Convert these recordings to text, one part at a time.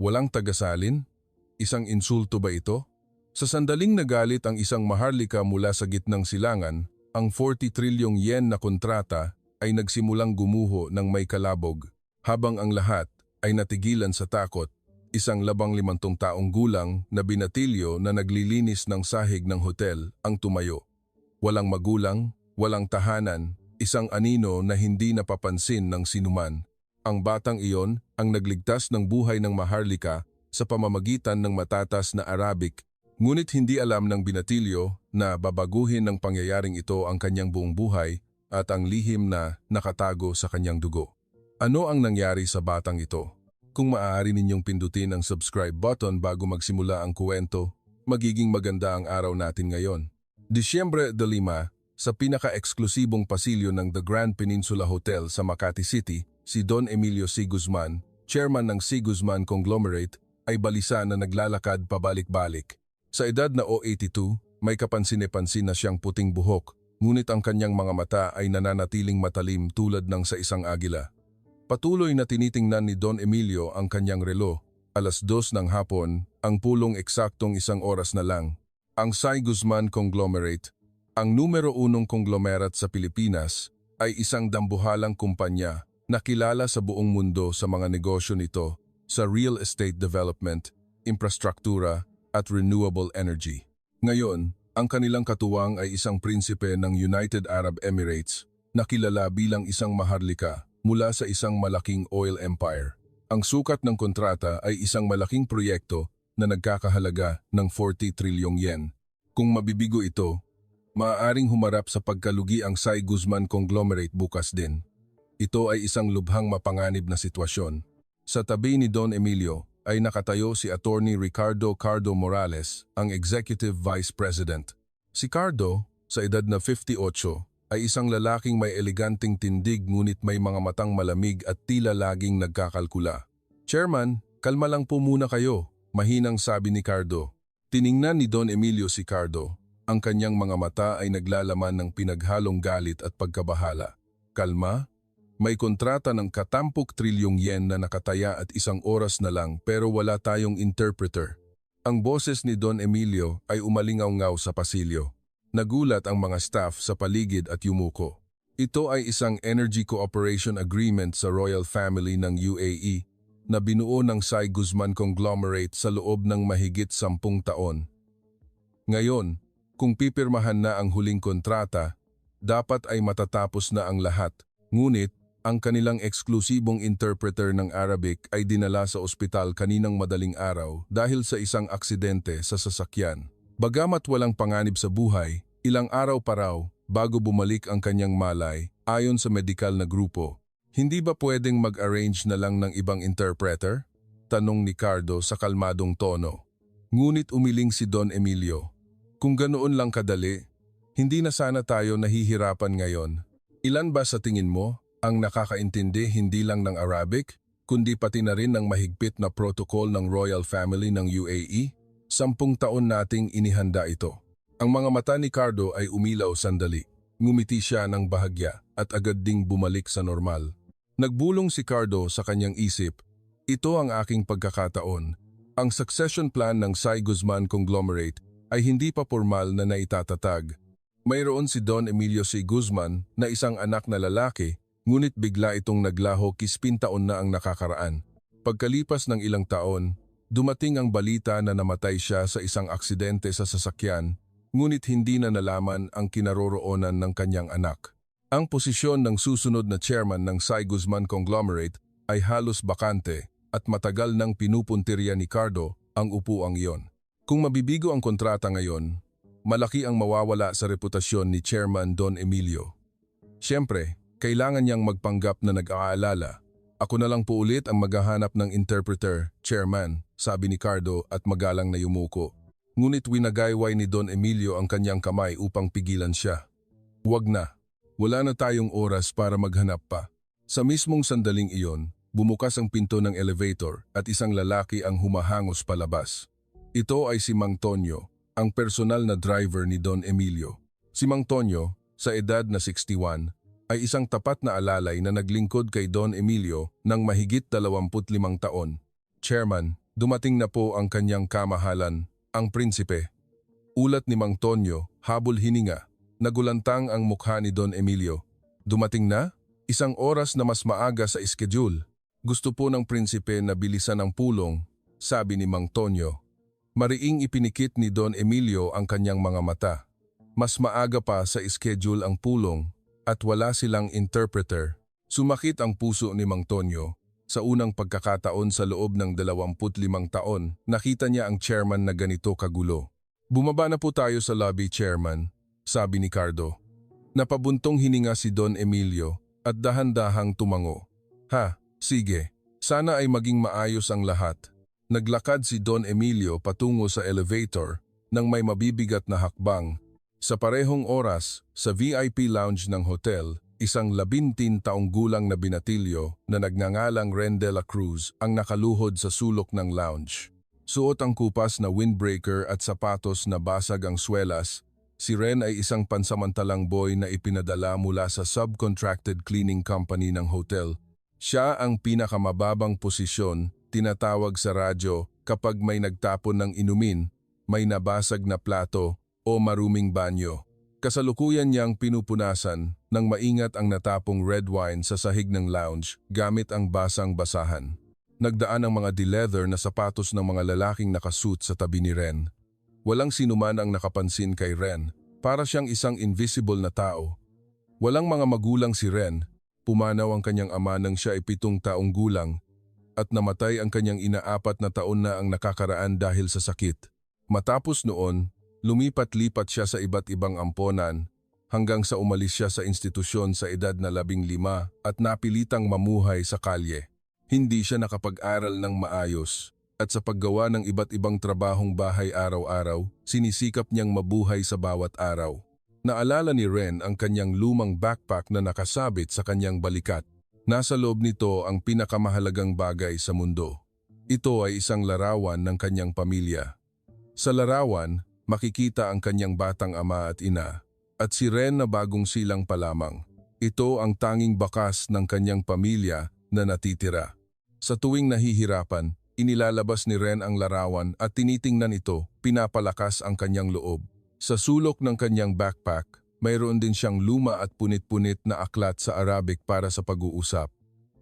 Walang tagasalin? Isang insulto ba ito? Sa sandaling nagalit ang isang maharlika mula sa gitnang silangan, ang 40 trilyong yen na kontrata ay nagsimulang gumuho ng may kalabog, habang ang lahat ay natigilan sa takot. Isang 55 taong gulang na binatilyo na naglilinis ng sahig ng hotel ang tumayo. Walang magulang, walang tahanan, isang anino na hindi napapansin ng sinuman. Ang batang iyon ang nagligtas ng buhay ng maharlika sa pamamagitan ng matatas na Arabic, ngunit hindi alam ng binatilyo na babaguhin ng pangyayaring ito ang kanyang buong buhay at ang lihim na nakatago sa kanyang dugo. Ano ang nangyari sa batang ito? Kung maaari ninyong pindutin ang subscribe button bago magsimula ang kuwento, magiging maganda ang araw natin ngayon. Disyembre 5, sa pinaka-eksklusibong pasilyo ng The Grand Peninsula Hotel sa Makati City, si Don Emilio C. Guzman, chairman ng C. Guzman Conglomerate, ay balisa na naglalakad pabalik-balik. Sa edad na 82, may kapansin-pansin na siyang puting buhok, ngunit ang kanyang mga mata ay nananatiling matalim tulad ng sa isang agila. Patuloy na tinitingnan ni Don Emilio ang kanyang relo. 2:00 ng hapon, ang pulong eksaktong 1 oras na lang. Ang C. Guzman Conglomerate, ang numero 1 konglomerat sa Pilipinas, ay isang dambuhalang kumpanya na kilala sa buong mundo sa mga negosyo nito sa real estate development, infrastruktura at renewable energy. Ngayon, ang kanilang katuwang ay isang prinsipe ng United Arab Emirates na kilala bilang isang maharlika mula sa isang malaking oil empire. Ang sukat ng kontrata ay isang malaking proyekto na nagkakahalaga ng 40 trilyong yen. Kung mabibigo ito, maaaring humarap sa pagkalugi ang C. Guzman Conglomerate bukas din. Ito ay isang lubhang mapanganib na sitwasyon. Sa tabi ni Don Emilio ay nakatayo si Attorney Ricardo Cardo Morales, ang Executive Vice President. Si Cardo, sa edad na 58, ay isang lalaking may eleganteng tindig ngunit may mga matang malamig at tila laging nagkakalkula. Chairman, kalma lang po muna kayo, mahinang sabi ni Cardo. Tiningnan ni Don Emilio si Cardo. Ang kanyang mga mata ay naglalaman ng pinaghalong galit at pagkabahala. Kalma? May kontrata ng katampok trilyong yen na nakataya at 1 oras na lang pero wala tayong interpreter. Ang boses ni Don Emilio ay umalingaw-ngaw sa pasilyo. Nagulat ang mga staff sa paligid at yumuko. Ito ay isang Energy Cooperation Agreement sa Royal Family ng UAE na binuo ng C. Guzman Conglomerate sa loob ng mahigit 10 taon. Ngayon, kung pipirmahan na ang huling kontrata, dapat ay matatapos na ang lahat. Ngunit, ang kanilang eksklusibong interpreter ng Arabic ay dinala sa ospital kaninang madaling araw dahil sa isang aksidente sa sasakyan. Bagamat walang panganib sa buhay, ilang araw pa raw bago bumalik ang kanyang malay ayon sa medikal na grupo. Hindi ba pwedeng mag-arrange na lang ng ibang interpreter? Tanong ni Cardo sa kalmadong tono. Ngunit umiling si Don Emilio. Kung ganoon lang kadali, hindi na sana tayo nahihirapan ngayon. Ilan ba sa tingin mo ang nakakaintindi hindi lang ng Arabic, kundi pati na rin ng mahigpit na protocol ng Royal Family ng UAE? 10 taon nating inihanda ito. Ang mga mata ni Cardo ay umilaw sandali. Ngumiti siya ng bahagya at agad ding bumalik sa normal. Nagbulong si Cardo sa kanyang isip, ito ang aking pagkakataon. Ang succession plan ng C. Guzman Conglomerate ay hindi pa formal na naitatag. Mayroon si Don Emilio C. Guzman na isang anak na lalaki, ngunit bigla itong naglaho 10 taon na ang nakakaraan. Pagkalipas ng ilang taon, dumating ang balita na namatay siya sa isang aksidente sa sasakyan, ngunit hindi na nalaman ang kinaroroonan ng kanyang anak. Ang posisyon ng susunod na chairman ng C. Guzman Conglomerate ay halos bakante at matagal nang pinupuntirya ni Cardo ang upuang iyon. Kung mabibigo ang kontrata ngayon, malaki ang mawawala sa reputasyon ni Chairman Don Emilio. Siyempre, kailangan niyang magpanggap na nag-aalala. Ako na lang po ulit ang maghahanap ng interpreter, Chairman, sabi ni Cardo at magalang na yumuko. Ngunit winagayway ni Don Emilio ang kanyang kamay upang pigilan siya. Huwag na. Wala na tayong oras para maghanap pa. Sa mismong sandaling iyon, bumukas ang pinto ng elevator at isang lalaki ang humahangos palabas. Ito ay si Mang Tonyo, ang personal na driver ni Don Emilio. Si Mang Tonyo, sa edad na 61, ay isang tapat na alalay na naglingkod kay Don Emilio ng mahigit 25 taon. Chairman, Dumating na po ang kanyang kamahalan, ang prinsipe. Ulat ni Mang Tonyo, habol hininga. Nagulantang ang mukha ni Don Emilio. Dumating na? 1 oras na mas maaga sa schedule. Gusto po ng prinsipe na bilisan ang pulong, sabi ni Mang Tonyo. Mariing ipinikit ni Don Emilio ang kanyang mga mata. Mas maaga pa sa schedule ang pulong at wala silang interpreter. Sumakit ang puso ni Mang Tonyo. Sa unang pagkakataon sa loob ng 25 taon, nakita niya ang chairman na ganito kagulo. Bumaba na po tayo sa lobby, chairman, sabi ni Cardo. Napabuntong hininga si Don Emilio at dahan-dahang tumango. Ha, sige, sana ay maging maayos ang lahat. Naglakad si Don Emilio patungo sa elevator nang may mabibigat na hakbang. Sa parehong oras, sa VIP lounge ng hotel, isang 17 taong gulang na binatilyo na nagngangalang Ren de la Cruz ang nakaluhod sa sulok ng lounge. Suot ang kupas na windbreaker at sapatos na basag ang swelas, si Ren ay isang pansamantalang boy na ipinadala mula sa subcontracted cleaning company ng hotel. Siya ang pinakamababang posisyon, tinatawag sa radyo kapag may nagtapon ng inumin, may nabasag na plato o maruming banyo. Kasalukuyan niyang pinupunasan ng maingat ang natapong red wine sa sahig ng lounge gamit ang basang-basahan. Nagdaan ang mga de-leather na sapatos ng mga lalaking nakasuit sa tabi ni Ren. Walang sinuman ang nakapansin kay Ren, para siyang isang invisible na tao. Walang mga magulang si Ren, pumanaw ang kanyang ama nang siya ay 7 taong gulang at namatay ang kanyang ina 4 na taon na ang nakakaraan dahil sa sakit. Matapos noon, lumipat-lipat siya sa iba't ibang amponan hanggang sa umalis siya sa institusyon sa edad na 15 at napilitang mamuhay sa kalye. Hindi siya nakapag-aral ng maayos at sa paggawa ng iba't ibang trabahong bahay araw-araw, sinisikap niyang mabuhay sa bawat araw. Naalala ni Ren ang kanyang lumang backpack na nakasabit sa kanyang balikat. Nasa loob nito ang pinakamahalagang bagay sa mundo. Ito ay isang larawan ng kanyang pamilya. Sa larawan, makikita ang kanyang batang ama at ina, at si Ren na bagong silang pa lamang. Ito ang tanging bakas ng kanyang pamilya na natitira. Sa tuwing nahihirapan, inilalabas ni Ren ang larawan at tinitingnan ito, pinapalakas ang kanyang loob. Sa sulok ng kanyang backpack, mayroon din siyang luma at punit-punit na aklat sa Arabic para sa pag-uusap.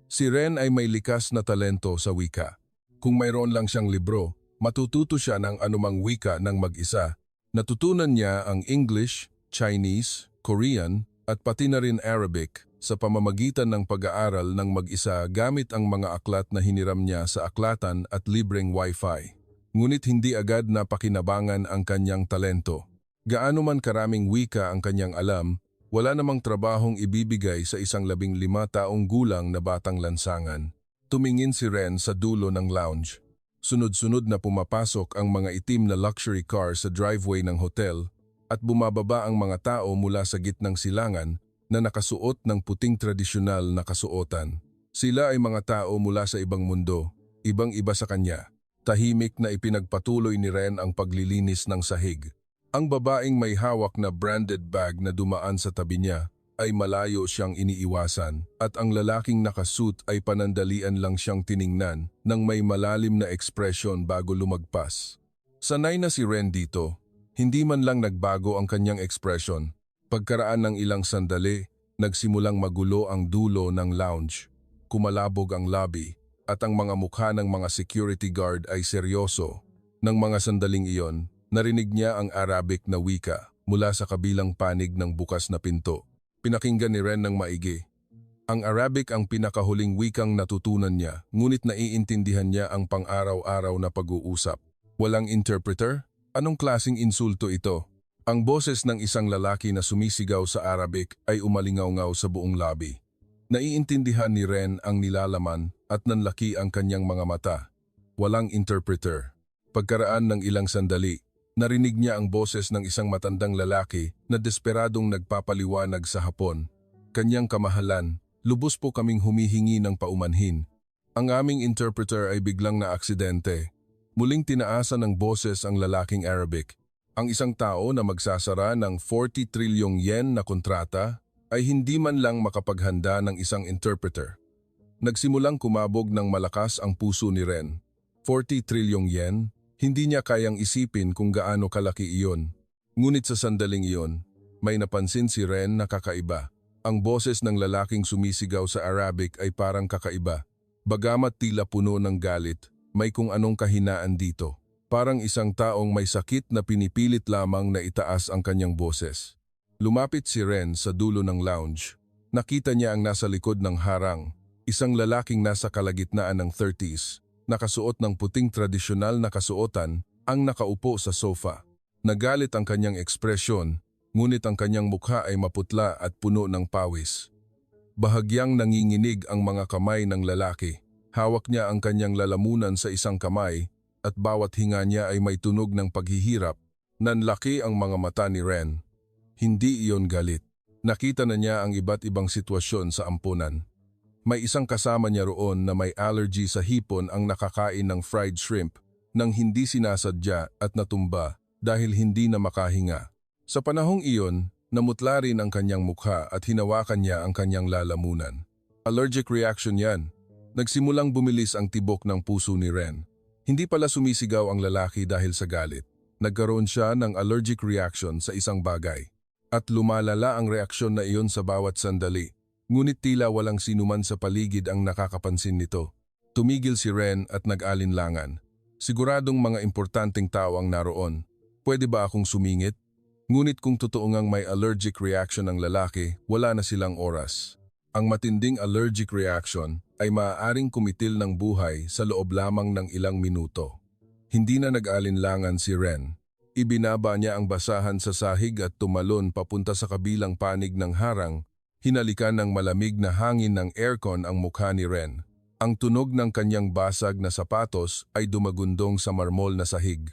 Si Ren ay may likas na talento sa wika. Kung mayroon lang siyang libro, matututo siya ng anumang wika ng mag-isa. Natutunan niya ang English, Chinese, Korean at pati na rin Arabic sa pamamagitan ng pag-aaral ng mag-isa gamit ang mga aklat na hiniram niya sa aklatan at libreng wifi. Ngunit hindi agad napakinabangan ang kanyang talento. Gaano man karaming wika ang kanyang alam, wala namang trabahong ibibigay sa isang 15 taong gulang na batang lansangan. Tumingin si Ren sa dulo ng lounge. Sunod-sunod na pumapasok ang mga itim na luxury car sa driveway ng hotel at bumababa ang mga tao mula sa gitnang silangan na nakasuot ng puting tradisyonal na kasuotan. Sila ay mga tao mula sa ibang mundo, ibang-iba sa kanya. Tahimik na ipinagpatuloy ni Ren ang paglilinis ng sahig. Ang babaeng may hawak na branded bag na dumaan sa tabi niya ay malayo siyang iniiwasan at ang lalaking nakasuit ay panandalian lang siyang tiningnan ng may malalim na ekspresyon bago lumagpas. Sanay na si Ren dito, hindi man lang nagbago ang kanyang ekspresyon. Pagkaraan ng ilang sandali, nagsimulang magulo ang dulo ng lounge. Kumalabog ang lobby at ang mga mukha ng mga security guard ay seryoso. Nang mga sandaling iyon, narinig niya ang Arabic na wika mula sa kabilang panig ng bukas na pinto. Pinakinggan ni Ren ng maigi. Ang Arabic ang pinakahuling wikang natutunan niya, ngunit naiintindihan niya ang pang-araw-araw na pag-uusap. Walang interpreter? Anong klasing insulto ito? Ang boses ng isang lalaki na sumisigaw sa Arabic ay umalingaw-ngaw sa buong lobby. Naiintindihan ni Ren ang nilalaman at nanlaki ang kanyang mga mata. Walang interpreter. Pagkaraan ng ilang sandali, narinig niya ang boses ng isang matandang lalaki na desperadong nagpapaliwanag sa Hapon. Kanyang kamahalan, lubos po kaming humihingi ng paumanhin. Ang aming interpreter ay biglang na aksidente. Muling tinaasan ng boses ang lalaking Arabic. Ang isang tao na magsasara ng 40 trilyong yen na kontrata ay hindi man lang makapaghanda ng isang interpreter. Nagsimulang kumabog ng malakas ang puso ni Ren. 40 trilyong yen? Hindi niya kayang isipin kung gaano kalaki iyon. Ngunit sa sandaling iyon, may napansin si Ren na kakaiba. Ang boses ng lalaking sumisigaw sa Arabic ay parang kakaiba. Bagamat tila puno ng galit, may kung anong kahinaan dito. Parang isang taong may sakit na pinipilit lamang na itaas ang kanyang boses. Lumapit si Ren sa dulo ng lounge. Nakita niya ang nasa likod ng harang, isang lalaking nasa kalagitnaan ng 30s, nakasuot ng puting tradisyonal na kasuotan, ang nakaupo sa sofa. Nagalit ang kanyang ekspresyon, ngunit ang kanyang mukha ay maputla at puno ng pawis. Bahagyang nanginginig ang mga kamay ng lalaki. Hawak niya ang kanyang lalamunan sa isang kamay at bawat hinga niya ay may tunog ng paghihirap. Nanlaki ang mga mata ni Ren. Hindi iyon galit. Nakita na niya ang iba't ibang sitwasyon sa ampunan. May isang kasama niya roon na may allergy sa hipon ang nakakain ng fried shrimp nang hindi sinasadya at natumba dahil hindi na makahinga. Sa panahong iyon, namutla rin ang kanyang mukha at hinawakan niya ang kanyang lalamunan. Allergic reaction yan. Nagsimulang bumilis ang tibok ng puso ni Ren. Hindi pala sumisigaw ang lalaki dahil sa galit. Nagkaroon siya ng allergic reaction sa isang bagay. At lumalala ang reaksyon na iyon sa bawat sandali. Ngunit tila walang sinuman sa paligid ang nakakapansin nito. Tumigil si Ren at nag-alinlangan. Siguradong mga importanteng tao ang naroon. Pwede ba akong sumingit? Ngunit kung totoo ngang may allergic reaction ng lalaki, wala na silang oras. Ang matinding allergic reaction ay maaaring kumitil ng buhay sa loob lamang ng ilang minuto. Hindi na nag-alinlangan si Ren. Ibinaba niya ang basahan sa sahig at tumalon papunta sa kabilang panig ng harang. Hinalikan ng malamig na hangin ng aircon ang mukha ni Ren. Ang tunog ng kanyang basag na sapatos ay dumagundong sa marmol na sahig.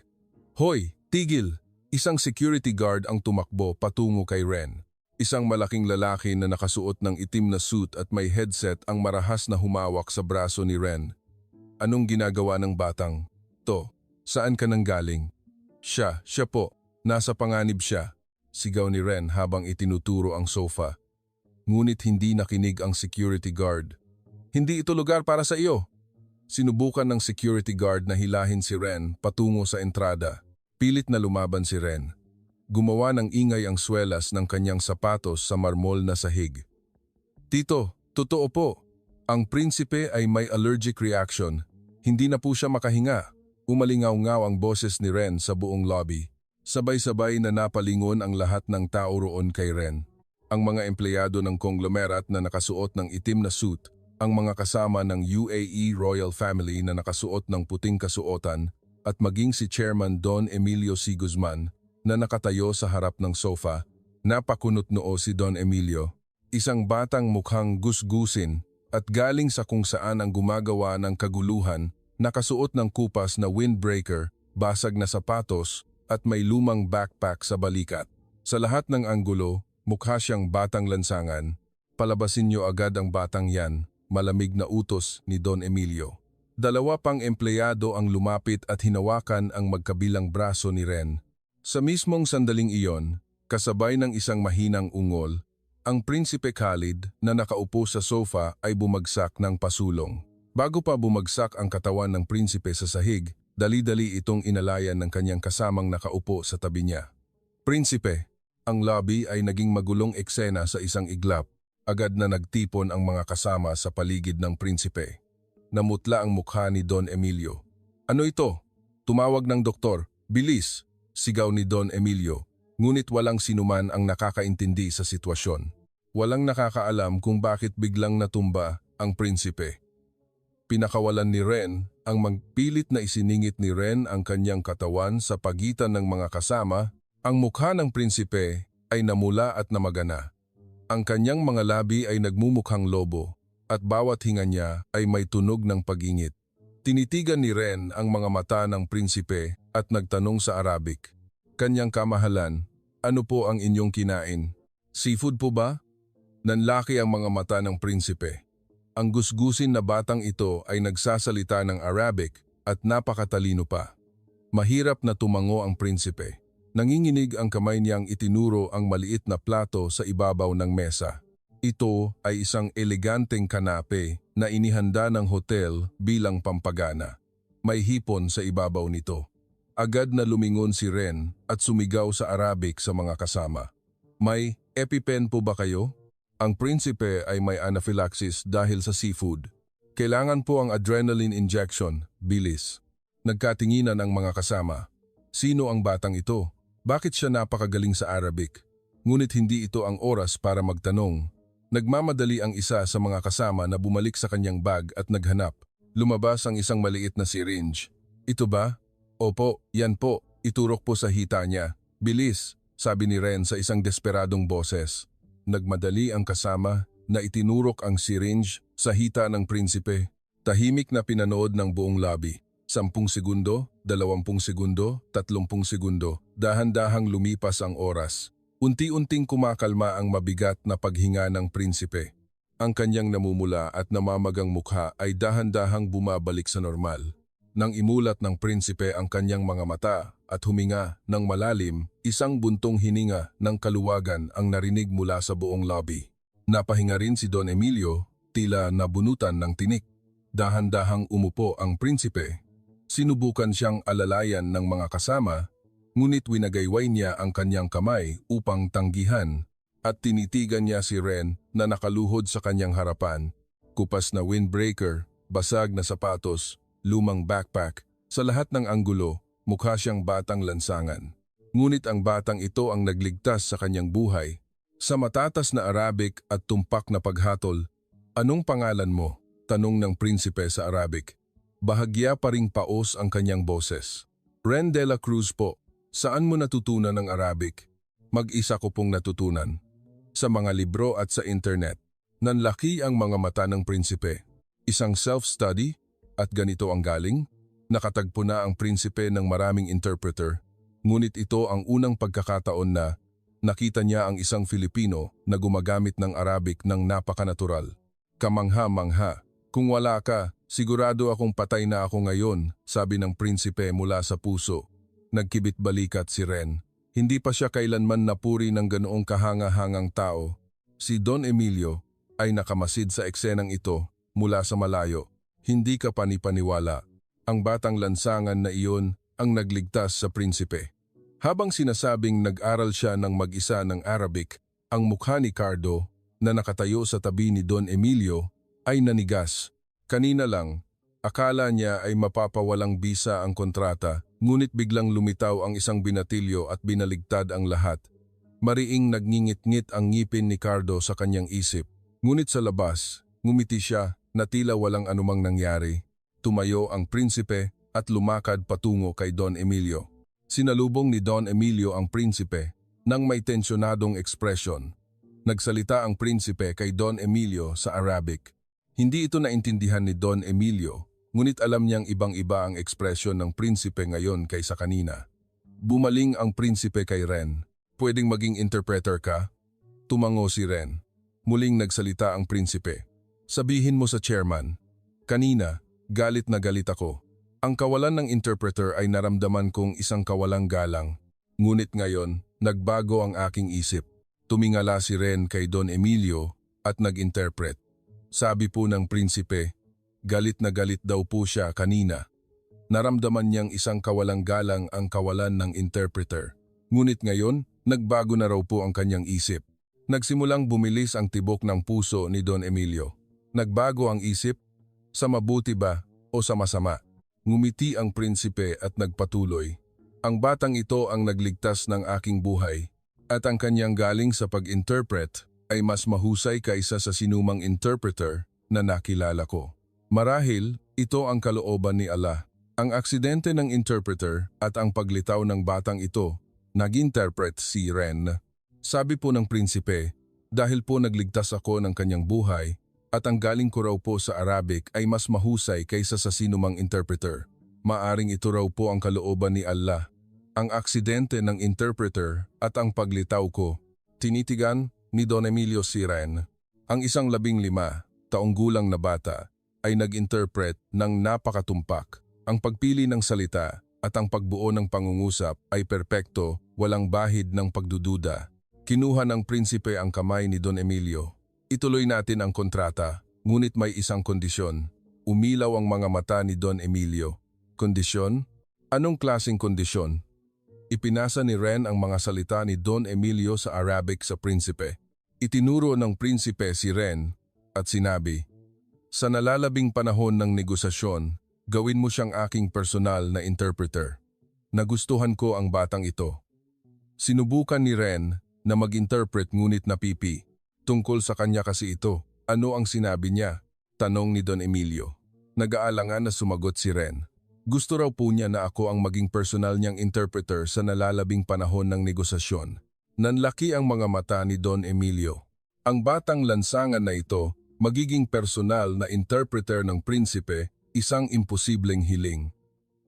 Hoy, tigil! Isang security guard ang tumakbo patungo kay Ren. Isang malaking lalaki na nakasuot ng itim na suit at may headset ang marahas na humawak sa braso ni Ren. Anong ginagawa ng batang to? Saan ka nang galing? Siya po. Nasa panganib siya. Sigaw ni Ren habang itinuturo ang sofa. Ngunit hindi nakinig ang security guard. Hindi ito lugar para sa iyo. Sinubukan ng security guard na hilahin si Ren patungo sa entrada. Pilit na lumaban si Ren. Gumawa ng ingay ang swelas ng kanyang sapatos sa marmol na sahig. Tito, totoo po. Ang prinsipe ay may allergic reaction. Hindi na po siya makahinga. Umalingaw-ngaw ang boses ni Ren sa buong lobby. Sabay-sabay na napalingon ang lahat ng tao roon kay Ren. Ang mga empleyado ng conglomerate na nakasuot ng itim na suit, ang mga kasama ng UAE Royal Family na nakasuot ng puting kasuotan, at maging si Chairman Don Emilio C. Guzman na nakatayo sa harap ng sofa. Napakunot noo si Don Emilio, isang batang mukhang gusgusin at galing sa kung saan ang gumagawa ng kaguluhan, nakasuot ng kupas na windbreaker, basag na sapatos at may lumang backpack sa balikat. Sa lahat ng anggulo, mukha siyang batang lansangan. Palabasin niyo agad ang batang yan, malamig na utos ni Don Emilio. Dalawa pang empleyado ang lumapit at hinawakan ang magkabilang braso ni Ren. Sa mismong sandaling iyon, kasabay ng isang mahinang ungol, ang Prinsipe Khalid na nakaupo sa sofa ay bumagsak ng pasulong. Bago pa bumagsak ang katawan ng prinsipe sa sahig, dali-dali itong inalayan ng kanyang kasamang nakaupo sa tabi niya. Prinsipe, ang lobby ay naging magulong eksena sa isang iglap. Agad na nagtipon ang mga kasama sa paligid ng prinsipe. Namutla ang mukha ni Don Emilio. Ano ito? Tumawag ng doktor. Bilis! Sigaw ni Don Emilio. Ngunit walang sinuman ang nakakaintindi sa sitwasyon. Walang nakakaalam kung bakit biglang natumba ang prinsipe. Pinakawalan ni Ren ang magpilit na isiningit ni Ren ang kanyang katawan sa pagitan ng mga kasama. Ang mukha ng prinsipe ay namula at namagana. Ang kanyang mga labi ay nagmumukhang lobo at bawat hinga niya ay may tunog ng pag-ingit. Tinitigan ni Ren ang mga mata ng prinsipe at nagtanong sa Arabic. Kanyang kamahalan, ano po ang inyong kinain? Seafood po ba? Nanlaki ang mga mata ng prinsipe. Ang gusgusin na batang ito ay nagsasalita ng Arabic at napakatalino pa. Mahirap na tumango ang prinsipe. Nanginginig ang kamay niyang itinuro ang maliit na plato sa ibabaw ng mesa. Ito ay isang eleganteng kanape na inihanda ng hotel bilang pampagana. may hipon sa ibabaw nito. Agad na lumingon si Ren at sumigaw sa Arabic sa mga kasama. May EpiPen po ba kayo? Ang prinsipe ay may anaphylaxis dahil sa seafood. Kailangan po ang adrenaline injection, bilis. Nagkatinginan ang mga kasama. Sino ang batang ito? Bakit siya napakagaling sa Arabic? Ngunit hindi ito ang oras para magtanong. Nagmamadali ang isa sa mga kasama na bumalik sa kanyang bag at naghanap. Lumabas ang isang maliit na syringe. Ito ba? Opo, yan po. Iturok po sa hita niya. Bilis, sabi ni Ren sa isang desperadong boses. Nagmadali ang kasama na itinurok ang syringe sa hita ng prinsipe. Tahimik na pinanood ng buong lobby. 10 segundo, 20 segundo, 30 segundo. Dahan-dahang lumipas ang oras. Unti-unting kumakalma ang mabigat na paghinga ng prinsipe. Ang kanyang namumula at namamagang mukha ay dahan-dahang bumabalik sa normal. Nang imulat ng prinsipe ang kanyang mga mata at huminga ng malalim, isang buntong hininga ng kaluwagan ang narinig mula sa buong lobby. Napahinga rin si Don Emilio, tila nabunutan ng tinik. Dahan-dahang umupo ang prinsipe. Sinubukan siyang alalayan ng mga kasama, ngunit winagayway niya ang kanyang kamay upang tanggihan at tinitigan niya si Ren na nakaluhod sa kanyang harapan. Kupas na windbreaker, basag na sapatos, lumang backpack. Sa lahat ng anggulo, mukha siyang batang lansangan. Ngunit ang batang ito ang nagligtas sa kanyang buhay. Sa matatas na Arabic at tumpak na paghatol, "Anong pangalan mo?" tanong ng prinsipe sa Arabic. Bahagya pa ring paos ang kanyang boses. "Ren de la Cruz po." "Saan mo natutunan ng Arabic?" "Mag-isa ko pong natutunan. Sa mga libro at sa internet." Nanlaki ang mga mata ng prinsipe. Isang self-study? At ganito ang galing? Nakatagpo na ang prinsipe ng maraming interpreter, ngunit ito ang unang pagkakataon na nakita niya ang isang Filipino na gumagamit ng Arabic ng napakanatural. Kamangha-mangha. "Kung wala ka, sigurado akong patay na ako ngayon," sabi ng prinsipe mula sa puso. Nagkibit balikat si Ren. Hindi pa siya kailanman napuri ng ganoong kahanga-hangang tao. Si Don Emilio ay nakamasid sa eksenang ito mula sa malayo. Hindi ka panipaniwala. Ang batang lansangan na iyon ang nagligtas sa prinsipe. Habang sinasabing nag-aral siya ng mag-isa ng Arabic, ang mukha ni Cardo na nakatayo sa tabi ni Don Emilio ay nanigas. Kanina lang, akala niya ay mapapawalang bisa ang kontrata, ngunit biglang lumitaw ang isang binatilyo at binaligtad ang lahat. Mariing nagngingit-ngit ang ngipin ni Cardo sa kanyang isip. Ngunit sa labas, ngumiti siya na tila walang anumang nangyari. Tumayo ang prinsipe at lumakad patungo kay Don Emilio. Sinalubong ni Don Emilio ang prinsipe nang may tensyonadong ekspresyon. Nagsalita ang prinsipe kay Don Emilio sa Arabic. Hindi ito naintindihan ni Don Emilio, ngunit alam niyang ibang-iba ang ekspresyon ng prinsipe ngayon kaysa kanina. Bumaling ang prinsipe kay Ren. "Pwedeng maging interpreter ka?" Tumango si Ren. Muling nagsalita ang prinsipe. "Sabihin mo sa chairman, kanina, galit na galit ako. Ang kawalan ng interpreter ay naramdaman kong isang kawalang galang. Ngunit ngayon, nagbago ang aking isip." Tumingala si Ren kay Don Emilio at nag-interpret. Sabi po ng prinsipe, galit na galit daw po siya kanina. Naramdaman niyang isang kawalang galang ang kawalan ng interpreter. Ngunit ngayon, nagbago na raw po ang kanyang isip. Nagsimulang bumilis ang tibok ng puso ni Don Emilio. Nagbago ang isip? Sa mabuti ba o sa masama? Ngumiti ang prinsipe at nagpatuloy. "Ang batang ito ang nagligtas ng aking buhay, at ang kanyang galing sa pag-interpret ay mas mahusay kaysa sa sinumang interpreter na nakilala ko. Marahil, ito ang kalooban ni Allah. Ang aksidente ng interpreter at ang paglitaw ng batang ito, nag-interpret si Ren." Sabi po ng prinsipe, "Dahil po nagligtas ako ng kanyang buhay, at ang galing ko raw po sa Arabic ay mas mahusay kaysa sa sinumang interpreter. Maaring ito raw po ang kalooban ni Allah. Ang aksidente ng interpreter at ang paglitaw ko." Tinitigan ni Don Emilio si Ren. Ang isang 15 taong gulang na bata ay nag-interpret ng napakatumpak. Ang pagpili ng salita at ang pagbuo ng pangungusap ay perpekto, walang bahid ng pagdududa. Kinuha ng prinsipe ang kamay ni Don Emilio. "Ituloy natin ang kontrata, ngunit may isang kondisyon." Umilaw ang mga mata ni Don Emilio. Kondisyon? Anong klaseng kondisyon? Ipinasa ni Ren ang mga salita ni Don Emilio sa Arabic sa prinsipe. Itinuro ng prinsipe si Ren at sinabi, "Sa nalalabing panahon ng negosasyon, gawin mo siyang aking personal na interpreter. Nagustuhan ko ang batang ito." Sinubukan ni Ren na mag-interpret ngunit napipi. Tungkol sa kanya kasi ito. Ano ang sinabi niya? Tanong ni Don Emilio. Nag-aalangan na sumagot si Ren. Gusto raw po niya na ako ang maging personal niyang interpreter sa nalalabing panahon ng negosasyon. Nanlaki ang mga mata ni Don Emilio. Ang batang lansangan na ito, magiging personal na interpreter ng prinsipe, isang imposibleng hiling.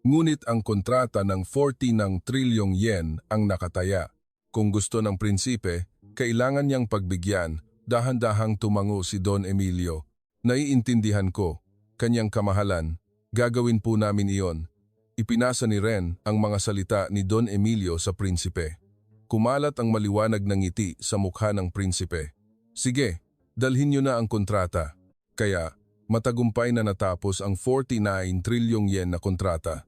Ngunit ang kontrata ng 40 ng trilyong yen ang nakataya. Kung gusto ng prinsipe, kailangan niyang pagbigyan. Dahan-dahang tumango si Don Emilio. Naiintindihan ko, kanyang kamahalan. Gagawin po namin iyon. Ipinasa ni Ren ang mga salita ni Don Emilio sa prinsipe. Kumalat ang maliwanag na ngiti sa mukha ng prinsipe. Sige, dalhin niyo na ang kontrata. Kaya, matagumpay na natapos ang 49 trilyong yen na kontrata.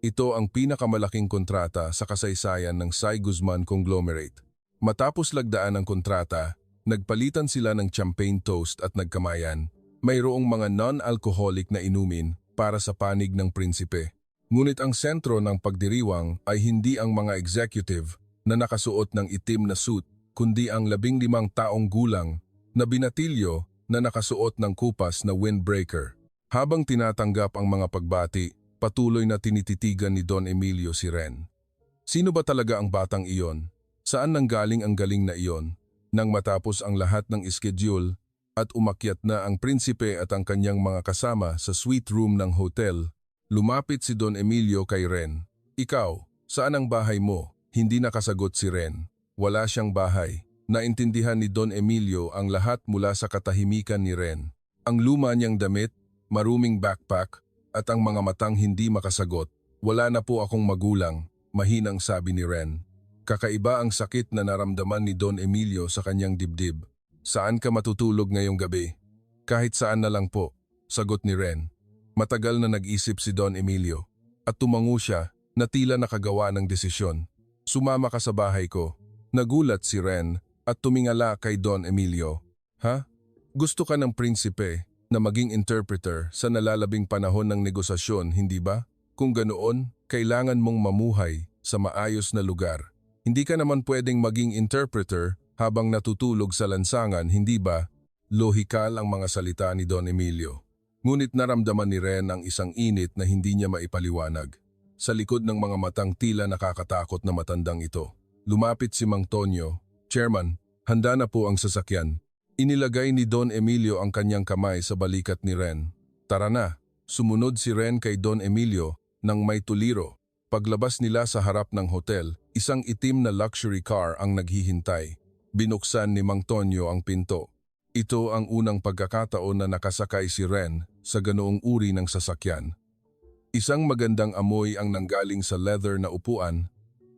Ito ang pinakamalaking kontrata sa kasaysayan ng Sai Guzman Conglomerate. Matapos lagdaan ang kontrata, nagpalitan sila ng champagne toast at nagkamayan. Mayroong mga non-alcoholic na inumin para sa panig ng prinsipe. Ngunit ang sentro ng pagdiriwang ay hindi ang mga executive na nakasuot ng itim na suit, kundi ang 15 taong gulang na binatilyo na nakasuot ng kupas na windbreaker. Habang tinatanggap ang mga pagbati, patuloy na tinititigan ni Don Emilio si Ren. Sino ba talaga ang batang iyon? Saan nanggaling ang galing na iyon? Nang matapos ang lahat ng schedule at umakyat na ang prinsipe at ang kanyang mga kasama sa suite room ng hotel, lumapit si Don Emilio kay Ren. Ikaw, saan ang bahay mo? Hindi nakasagot si Ren. Wala siyang bahay. Naintindihan ni Don Emilio ang lahat mula sa katahimikan ni Ren. Ang luma niyang damit, maruming backpack, at ang mga matang hindi makasagot. Wala na po akong magulang, mahinang sabi ni Ren. Kakaiba ang sakit na naramdaman ni Don Emilio sa kanyang dibdib. Saan ka matutulog ngayong gabi? Kahit saan na lang po, sagot ni Ren. Matagal na nag-isip si Don Emilio at tumango siya na tila nakagawa ng desisyon. Sumama ka sa bahay ko. Nagulat si Ren at tumingala kay Don Emilio. Ha? Gusto ka ng prinsipe na maging interpreter sa nalalabing panahon ng negosasyon, hindi ba? Kung ganoon, kailangan mong mamuhay sa maayos na lugar. Hindi ka naman pwedeng maging interpreter habang natutulog sa lansangan, hindi ba? Lohikal ang mga salita ni Don Emilio. Ngunit naramdaman ni Ren ang isang init na hindi niya maipaliwanag. Sa likod ng mga matang tila nakakatakot na matandang ito, lumapit si Mang Tonyo. Chairman, handa na po ang sasakyan. Inilagay ni Don Emilio ang kanyang kamay sa balikat ni Ren. Tara na, sumunod si Ren kay Don Emilio nang may tuliro. Paglabas nila sa harap ng hotel, isang itim na luxury car ang naghihintay. Binuksan ni Mang Tonyo ang pinto. Ito ang unang pagkakataon na nakasakay si Ren sa ganoong uri ng sasakyan. Isang magandang amoy ang nanggaling sa leather na upuan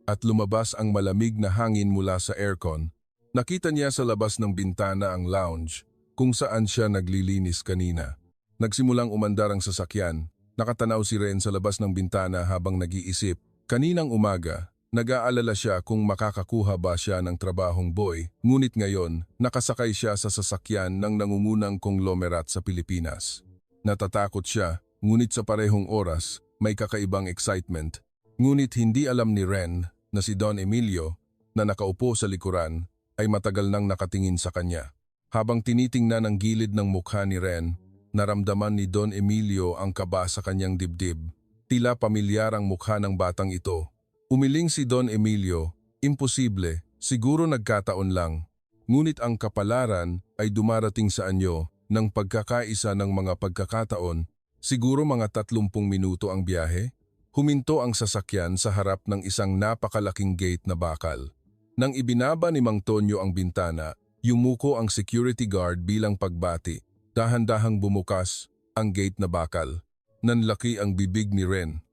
at lumabas ang malamig na hangin mula sa aircon. Nakita niya sa labas ng bintana ang lounge kung saan siya naglilinis kanina. Nagsimulang umandar ang sasakyan. Nakatanaw si Ren sa labas ng bintana habang nag-iisip. Kaninang umaga, nag-aalala siya kung makakakuha ba siya ng trabahong boy, ngunit ngayon, nakasakay siya sa sasakyan ng nangungunang konglomerat sa Pilipinas. Natatakot siya, ngunit sa parehong oras, may kakaibang excitement. Ngunit hindi alam ni Ren na si Don Emilio, na nakaupo sa likuran, ay matagal nang nakatingin sa kanya. Habang tinitingnan ang gilid ng mukha ni Ren, naramdaman ni Don Emilio ang kaba sa kanyang dibdib. Tila pamilyar ang mukha ng batang ito. Umiling si Don Emilio, imposible, siguro nagkataon lang. Ngunit ang kapalaran ay dumarating sa anyo ng pagkakaisa ng mga pagkakataon, siguro mga 30 minuto ang biyahe. Huminto ang sasakyan sa harap ng isang napakalaking gate na bakal. Nang ibinaba ni Mang Tonyo ang bintana, yumuko ang security guard bilang pagbati. Dahan-dahang bumukas ang gate na bakal. Nanlaki ang bibig ni Ren.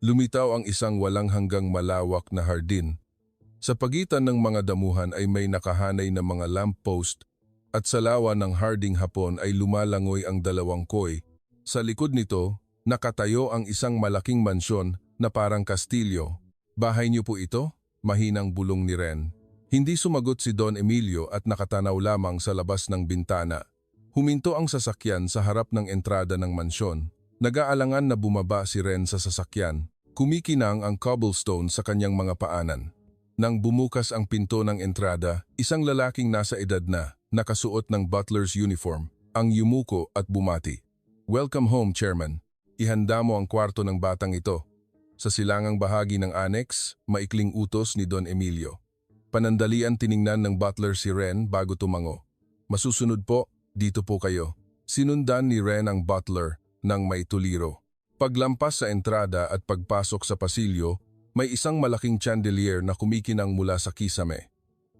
Lumitaw ang isang walang hanggang malawak na hardin. Sa pagitan ng mga damuhan ay may nakahanay na mga lamppost at sa lawa ng harding hapon ay lumalangoy ang 2 koy. Sa likod nito, nakatayo ang isang malaking mansyon na parang kastilyo. Bahay niyo po ito? Mahinang bulong ni Ren. Hindi sumagot si Don Emilio at nakatanaw lamang sa labas ng bintana. Huminto ang sasakyan sa harap ng entrada ng mansyon. Nag-aalangan na bumaba si Ren sa sasakyan. Kumikinang ang cobblestone sa kanyang mga paanan. Nang bumukas ang pinto ng entrada, isang lalaking nasa edad na, nakasuot ng butler's uniform, ang yumuko at bumati. "Welcome home, Chairman. Ihanda mo ang kwarto ng batang ito." Sa silangang bahagi ng annex, maikling utos ni Don Emilio. Panandalian tiningnan ng butler si Ren bago tumango. "Masusunod po, dito po kayo." Sinundan ni Ren ang butler ng may tuliro. Paglampas sa entrada at pagpasok sa pasilyo, may isang malaking chandelier na kumikinang mula sa kisame.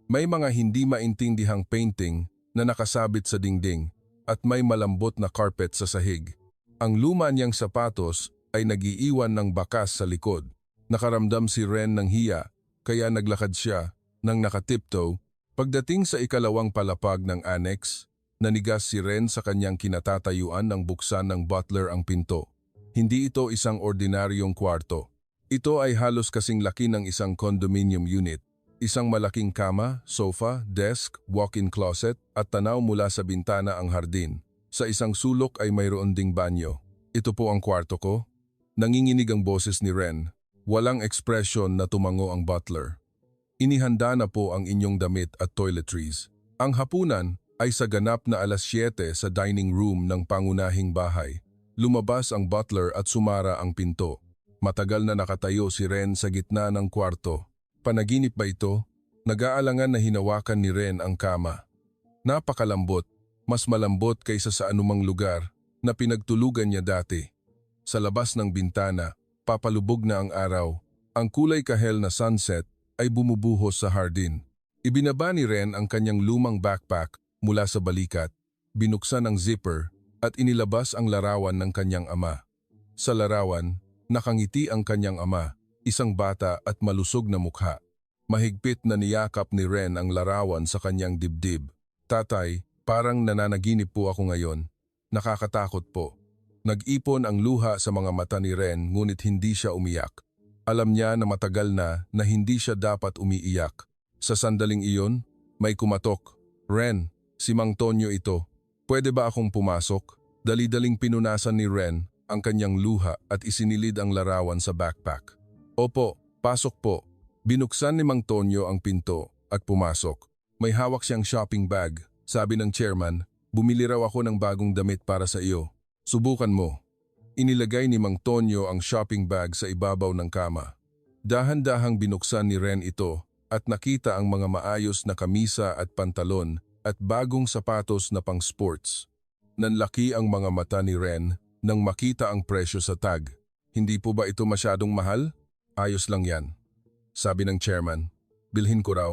May mga hindi maintindihang painting na nakasabit sa dingding at may malambot na carpet sa sahig. Ang luma niyang sapatos ay nagiiwan ng bakas sa likod. Nakaramdam si Ren ng hiya, kaya naglakad siya nang nakatiptoe. Pagdating sa ikalawang palapag ng annex, nanigas si Ren sa kanyang kinatatayuan nang buksan ng butler ang pinto. Hindi ito isang ordinaryong kwarto. Ito ay halos kasing laki ng isang condominium unit. Isang malaking kama, sofa, desk, walk-in closet at tanaw mula sa bintana ang hardin. Sa isang sulok ay mayroon ding banyo. "Ito po ang kwarto ko." Nanginginig ang boses ni Ren. Walang ekspresyon na tumango ang butler. "Inihanda na po ang inyong damit at toiletries." Ang hapunan ay sa ganap na 7:00 sa dining room ng pangunahing bahay. Lumabas ang butler at sumara ang pinto. Matagal na nakatayo si Ren sa gitna ng kwarto. Panaginip ba ito? Nag-aalangan na hinawakan ni Ren ang kama. Napakalambot, mas malambot kaysa sa anumang lugar na pinagtulugan niya dati. Sa labas ng bintana, papalubog na ang araw. Ang kulay kahel na sunset ay bumubuhos sa hardin. Ibinaba ni Ren ang kanyang lumang backpack mula sa balikat, binuksan ang zipper at inilabas ang larawan ng kanyang ama. Sa larawan, nakangiti ang kanyang ama, isang bata at malusog na mukha. Mahigpit na niyakap ni Ren ang larawan sa kanyang dibdib. "Tatay, parang nananaginip po ako ngayon. Nakakatakot po." Nag-ipon ang luha sa mga mata ni Ren ngunit hindi siya umiyak. Alam niya na matagal na hindi siya dapat umiiyak. Sa sandaling iyon, may kumatok. "Ren, si Mang Tonyo ito. Pwede ba akong pumasok?" Dali-daling pinunasan ni Ren ang kanyang luha at isinilid ang larawan sa backpack. "Opo, pasok po." Binuksan ni Mang Tonyo ang pinto at pumasok. May hawak siyang shopping bag. Sabi ng chairman, "Bumili raw ako ng bagong damit para sa iyo. Subukan mo." Inilagay ni Mang Tonyo ang shopping bag sa ibabaw ng kama. Dahan-dahang binuksan ni Ren ito at nakita ang mga maayos na kamisa at pantalon at bagong sapatos na pang sports. Nanlaki ang mga mata ni Ren nang makita ang presyo sa tag. "Hindi po ba ito masyadong mahal?" "Ayos lang yan," sabi ng chairman. "Bilhin ko raw,"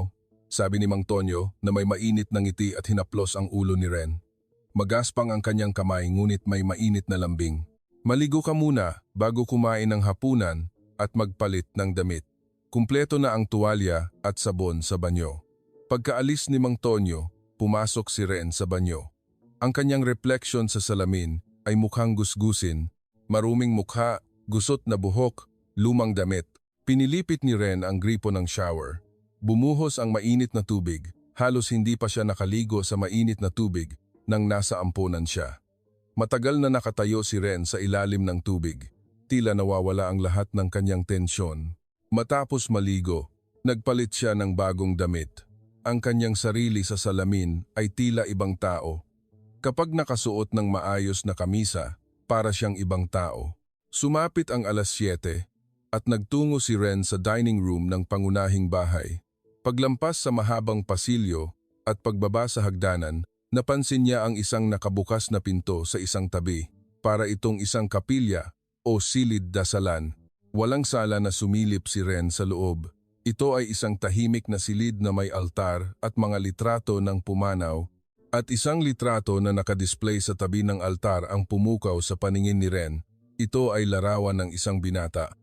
sabi ni Mang Tonyo na may mainit na ngiti at hinaplos ang ulo ni Ren. Magaspang ang kanyang kamay ngunit may mainit na lambing. "Maligo ka muna bago kumain ng hapunan at magpalit ng damit. Kumpleto na ang tuwalya at sabon sa banyo." Pagkaalis ni Mang Tonyo, pumasok si Ren sa banyo. Ang kanyang reflection sa salamin ay mukhang gusgusin, maruming mukha, gusot na buhok, lumang damit. Pinilipit ni Ren ang gripo ng shower. Bumuhos ang mainit na tubig, halos hindi pa siya nakaligo sa mainit na tubig nang nasa ampunan siya. Matagal na nakatayo si Ren sa ilalim ng tubig. Tila nawawala ang lahat ng kanyang tensyon. Matapos maligo, nagpalit siya ng bagong damit. Ang kanyang sarili sa salamin ay tila ibang tao. Kapag nakasuot ng maayos na kamisa, para siyang ibang tao. Sumapit ang 7:00 at nagtungo si Ren sa dining room ng pangunahing bahay. Paglampas sa mahabang pasilyo at pagbaba sa hagdanan, napansin niya ang isang nakabukas na pinto sa isang tabi. Para itong isang kapilya o silid dasalan. Walang sala na sumilip si Ren sa loob. Ito ay isang tahimik na silid na may altar at mga litrato ng pumanaw. At isang litrato na nakadisplay sa tabi ng altar ang pumukaw sa paningin ni Ren. Ito ay larawan ng isang binata.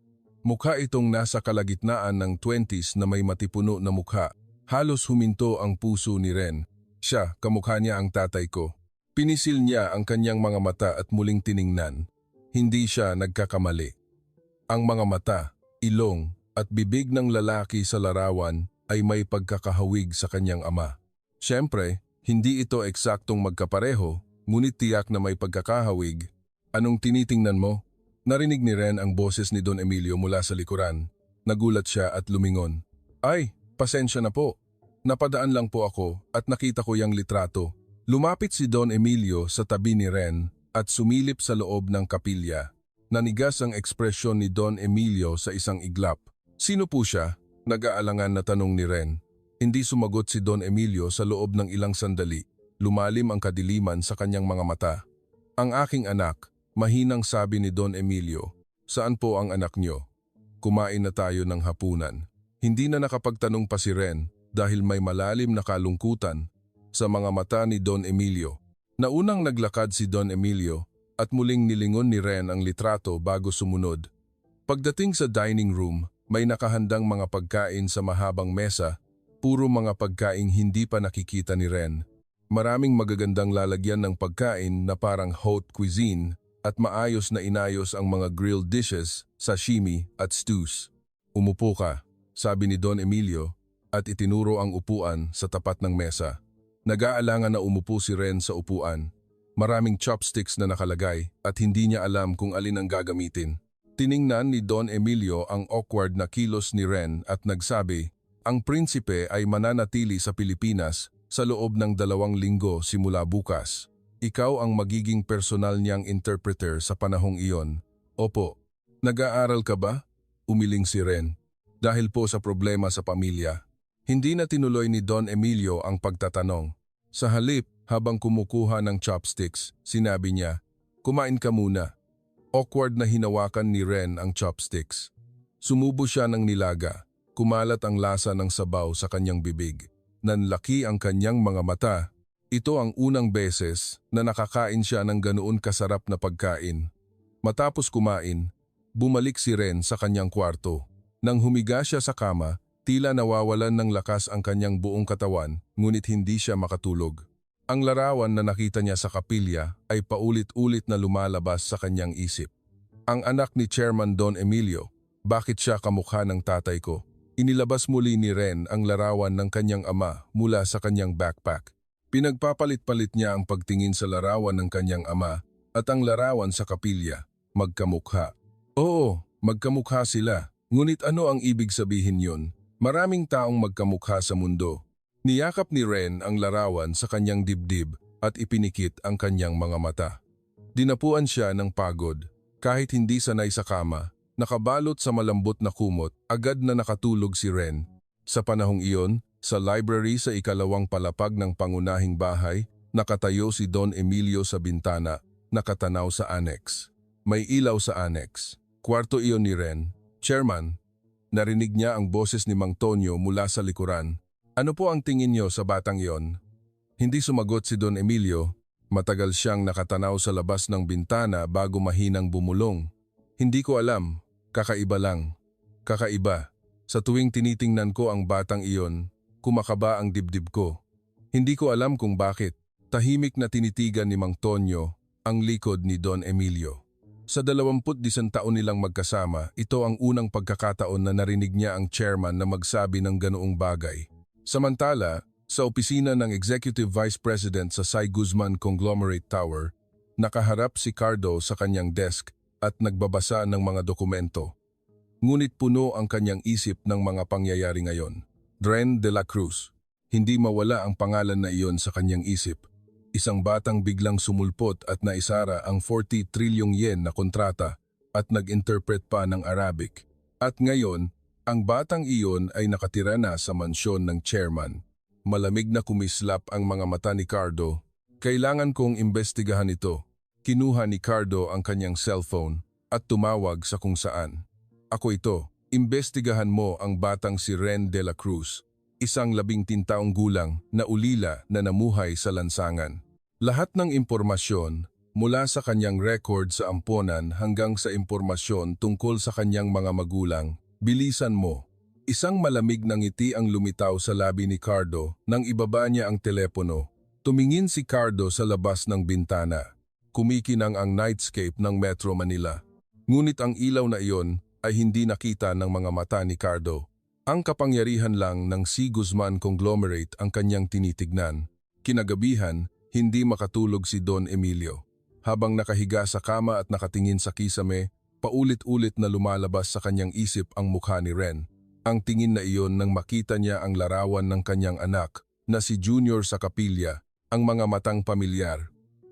Mukha itong nasa kalagitnaan ng 20s na may matipuno na mukha. Halos huminto ang puso ni Ren. Siya, kamukha niya ang tatay ko. Pinisil niya ang kanyang mga mata at muling tiningnan. hindi siya nagkakamali. Ang mga mata, ilong, at bibig ng lalaki sa larawan ay may pagkakahawig sa kanyang ama. Siyempre, hindi ito eksaktong magkapareho, ngunit tiyak na may pagkakahawig. Anong tinitingnan mo? Narinig ni Ren ang boses ni Don Emilio mula sa likuran. Nagulat siya at lumingon. Ay, pasensya na po. Napadaan lang po ako at nakita ko yung litrato. Lumapit si Don Emilio sa tabi ni Ren at sumilip sa loob ng kapilya. Nanigas ang ekspresyon ni Don Emilio sa isang iglap. Sino po siya? Nag-aalangan na tanong ni Ren. Hindi sumagot si Don Emilio sa loob ng ilang sandali. Lumalim ang kadiliman sa kanyang mga mata. Ang aking anak, mahinang sabi ni Don Emilio. Saan po ang anak niyo? Kumain na tayo ng hapunan. Hindi na nakapagtanong pa si Ren dahil may malalim na kalungkutan sa mga mata ni Don Emilio. Naunang naglakad si Don Emilio at muling nilingon ni Ren ang litrato bago sumunod. Pagdating sa dining room, may nakahandang mga pagkain sa mahabang mesa, puro mga pagkaing hindi pa nakikita ni Ren. Maraming magagandang lalagyan ng pagkain na parang haute cuisine at maayos na inayos ang mga grilled dishes, sashimi at stews. Umupo ka, sabi ni Don Emilio at itinuro ang upuan sa tapat ng mesa. Nag-aalangan na umupo si Ren sa upuan. Maraming chopsticks na nakalagay at hindi niya alam kung alin ang gagamitin. Tiningnan ni Don Emilio ang awkward na kilos ni Ren at nagsabi, ang prinsipe ay mananatili sa Pilipinas sa loob ng 2 linggo simula bukas. Ikaw ang magiging personal niyang interpreter sa panahong iyon. Opo. Nag-aaral ka ba? Umiling si Ren. Dahil po sa problema sa pamilya. Hindi na tinuloy ni Don Emilio ang pagtatanong. Sa halip, habang kumukuha ng chopsticks, sinabi niya, kumain ka muna. Awkward na hinawakan ni Ren ang chopsticks. Sumubo siya ng nilaga. Kumalat ang lasa ng sabaw sa kanyang bibig. Nanlaki ang kanyang mga mata. Ito ang unang beses na nakakain siya ng ganoon kasarap na pagkain. Matapos kumain, bumalik si Ren sa kanyang kwarto. Nang humiga siya sa kama, tila nawawalan ng lakas ang kanyang buong katawan, ngunit hindi siya makatulog. Ang larawan na nakita niya sa kapilya ay paulit-ulit na lumalabas sa kanyang isip. Ang anak ni Chairman Don Emilio, bakit siya kamukha ng tatay ko? Inilabas muli ni Ren ang larawan ng kanyang ama mula sa kanyang backpack. Pinagpapalit-palit niya ang pagtingin sa larawan ng kanyang ama at ang larawan sa kapilya, magkamukha. Oo, magkamukha sila. Ngunit ano ang ibig sabihin yon? Maraming taong magkamukha sa mundo. Niyakap ni Ren ang larawan sa kanyang dibdib at ipinikit ang kanyang mga mata. Dinapuan siya ng pagod. Kahit hindi sanay sa kama, nakabalot sa malambot na kumot, agad na nakatulog si Ren. Sa panahong iyon, sa library sa ikalawang palapag ng pangunahing bahay, nakatayo si Don Emilio sa bintana, nakatanaw sa annex. May ilaw sa annex. Kwarto iyon ni Ren. Chairman, narinig niya ang boses ni Mang Tonyo mula sa likuran. Ano po ang tingin niyo sa batang iyon? Hindi sumagot si Don Emilio. Matagal siyang nakatanaw sa labas ng bintana bago mahinang bumulong. Hindi ko alam. Kakaiba lang. Kakaiba. Sa tuwing tinitingnan ko ang batang iyon, kumakaba ang dibdib ko. Hindi ko alam kung bakit. Tahimik na tinitigan ni Mang Tonyo ang likod ni Don Emilio. Sa 21 taon nilang magkasama, ito ang unang pagkakataon na narinig niya ang chairman na magsabi ng ganoong bagay. Samantala, sa opisina ng Executive Vice President sa Sy Guzman Conglomerate Tower, nakaharap si Cardo sa kanyang desk at nagbabasa ng mga dokumento. Ngunit puno ang kanyang isip ng mga pangyayari ngayon. Dren de la Cruz. Hindi mawala ang pangalan na iyon sa kanyang isip. Isang batang biglang sumulpot at naisara ang 40 trilyong yen na kontrata at nag-interpret pa ng Arabic. At ngayon, ang batang iyon ay nakatira na sa mansyon ng chairman. Malamig na kumislap ang mga mata ni Cardo. Kailangan kong imbestigahan ito. Kinuha ni Cardo ang kanyang cellphone at tumawag sa kung saan. Ako ito, imbestigahan mo ang batang si Ren de la Cruz, isang 17 taong gulang na ulila na namuhay sa lansangan. Lahat ng impormasyon, mula sa kanyang record sa amponan hanggang sa impormasyon tungkol sa kanyang mga magulang, bilisan mo. Isang malamig na ngiti ang lumitaw sa labi ni Cardo nang ibaba niya ang telepono. Tumingin si Cardo sa labas ng bintana. kumikinang ang nightscape ng Metro Manila. Ngunit ang ilaw na iyon ay hindi nakita ng mga mata ni Cardo. Ang kapangyarihan lang ng C. Guzman conglomerate ang kanyang tinitignan. Kinagabihan, hindi makatulog si Don Emilio. Habang nakahiga sa kama at nakatingin sa kisame, paulit-ulit na lumalabas sa kanyang isip ang mukha ni Ren. Ang tingin na iyon nang makita niya ang larawan ng kanyang anak na si Junior sa kapilya, ang mga matang pamilyar.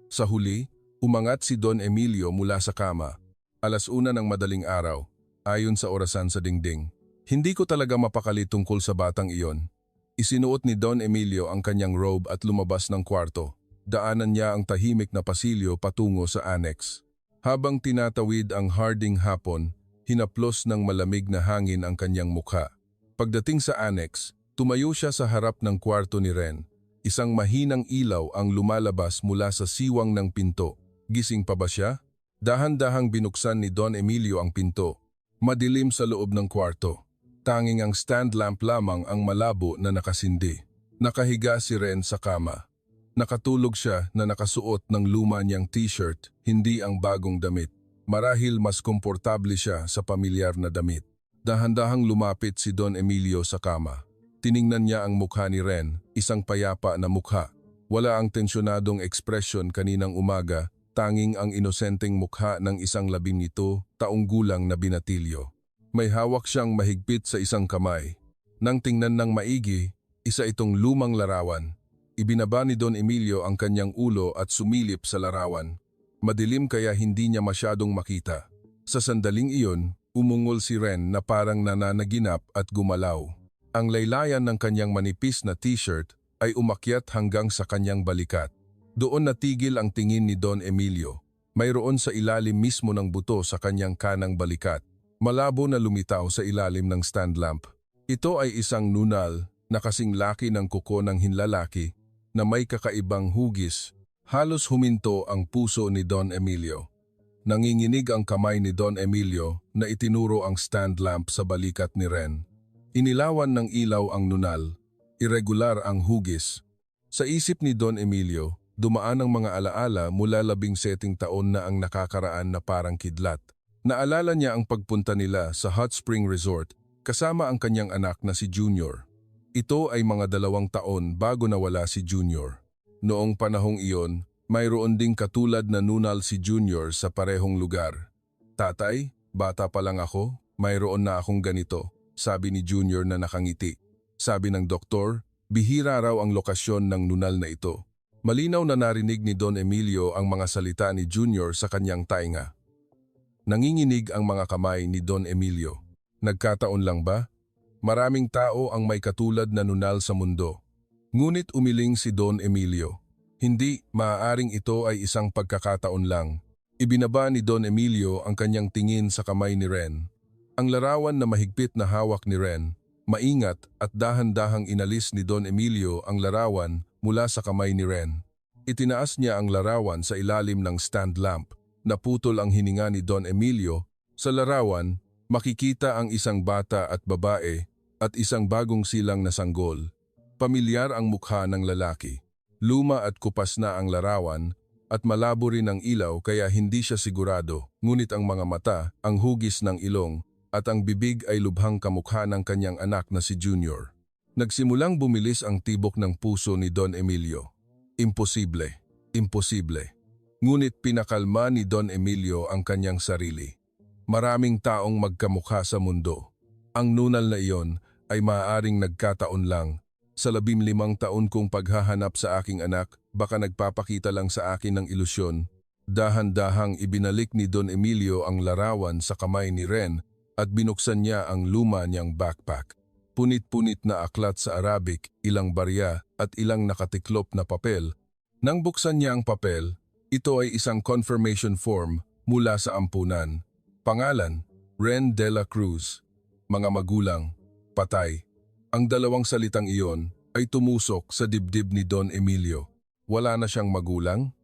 Sa huli, umangat si Don Emilio mula sa kama. 1:00 ng madaling araw, ayon sa orasan sa dingding. Hindi ko talaga mapakali tungkol sa batang iyon. Isinuot ni Don Emilio ang kanyang robe at lumabas ng kwarto. Daanan niya ang tahimik na pasilyo patungo sa annex. Habang tinatawid ang harding hapon, hinaplos ng malamig na hangin ang kanyang mukha. Pagdating sa annex, tumayo siya sa harap ng kwarto ni Ren. Isang mahinang ilaw ang lumalabas mula sa siwang ng pinto. Gising pa ba siya? Dahan-dahang binuksan ni Don Emilio ang pinto. Madilim sa loob ng kwarto. Tanging ang stand lamp lamang ang malabo na nakasindi. Nakahiga si Ren sa kama. Nakatulog siya na nakasuot ng luma niyang t-shirt, hindi ang bagong damit. Marahil mas komportable siya sa pamilyar na damit. Dahan-dahang lumapit si Don Emilio sa kama. Tiningnan niya ang mukha ni Ren, isang payapa na mukha. Wala ang tensyonadong ekspresyon kaninang umaga, tanging ang inosenteng mukha ng isang 17 taong gulang na binatilyo. May hawak siyang mahigpit sa isang kamay. Nang tingnan ng maigi, isa itong lumang larawan. Ibinaba ni Don Emilio ang kanyang ulo at sumilip sa larawan. Madilim kaya hindi niya masyadong makita. Sa sandaling iyon, umungol si Ren na parang nananaginap at gumalaw. Ang laylayan ng kanyang manipis na t-shirt ay umakyat hanggang sa kanyang balikat. Doon natigil ang tingin ni Don Emilio. Mayroon sa ilalim mismo ng buto sa kanyang kanang balikat. Malabo na lumitaw sa ilalim ng stand lamp. Ito ay isang nunal na kasing laki ng kuko ng hinlalaki na may kakaibang hugis. Halos huminto ang puso ni Don Emilio. Nanginginig ang kamay ni Don Emilio na itinuro ang stand lamp sa balikat ni Ren. Inilawan ng ilaw ang nunal. Irregular ang hugis. Sa isip ni Don Emilio, dumaan ang mga alaala mula 17 taon na ang nakakaraan na parang kidlat. Naalala niya ang pagpunta nila sa Hot Spring Resort kasama ang kanyang anak na si Junior. Ito ay mga 2 taon bago nawala si Junior. Noong panahong iyon, mayroon ding katulad na nunal si Junior sa parehong lugar. Tatay, bata pa lang ako, mayroon na akong ganito, sabi ni Junior na nakangiti. Sabi ng doktor, bihira raw ang lokasyon ng nunal na ito. Malinaw na narinig ni Don Emilio ang mga salita ni Junior sa kanyang tainga. Nanginginig ang mga kamay ni Don Emilio. Nagkataon lang ba? Maraming tao ang may katulad na nunal sa mundo. Ngunit umiling si Don Emilio. Hindi, maaaring ito ay isang pagkakataon lang. Ibinaba ni Don Emilio ang kanyang tingin sa kamay ni Ren. Ang larawan na mahigpit na hawak ni Ren, maingat at dahan-dahang inalis ni Don Emilio ang larawan mula sa kamay ni Ren. Itinaas niya ang larawan sa ilalim ng stand lamp. Naputol ang hininga ni Don Emilio. Sa larawan, makikita ang isang bata at babae at isang bagong silang na sanggol. Pamilyar ang mukha ng lalaki. Luma at kupas na ang larawan at malabo rin ang ilaw kaya hindi siya sigurado. Ngunit ang mga mata, ang hugis ng ilong at ang bibig ay lubhang kamukha ng kanyang anak na si Junior. Nagsimulang bumilis ang tibok ng puso ni Don Emilio. Imposible, imposible. Ngunit pinakalma ni Don Emilio ang kanyang sarili. Maraming taong magkamukha sa mundo. Ang nunal na iyon ay maaaring nagkataon lang. Sa 15 taon kong paghahanap sa aking anak, baka nagpapakita lang sa akin ng ilusyon. Dahan-dahang ibinalik ni Don Emilio ang larawan sa kamay ni Ren at binuksan niya ang luma niyang backpack. Punit-punit na aklat sa Arabic, ilang barya at ilang nakatiklop na papel. Nang buksan niya ang papel, ito ay isang confirmation form mula sa ampunan. Pangalan, Ren de la Cruz. Mga magulang, patay. Ang 2 salitang iyon ay tumusok sa dibdib ni Don Emilio. Wala na siyang magulang?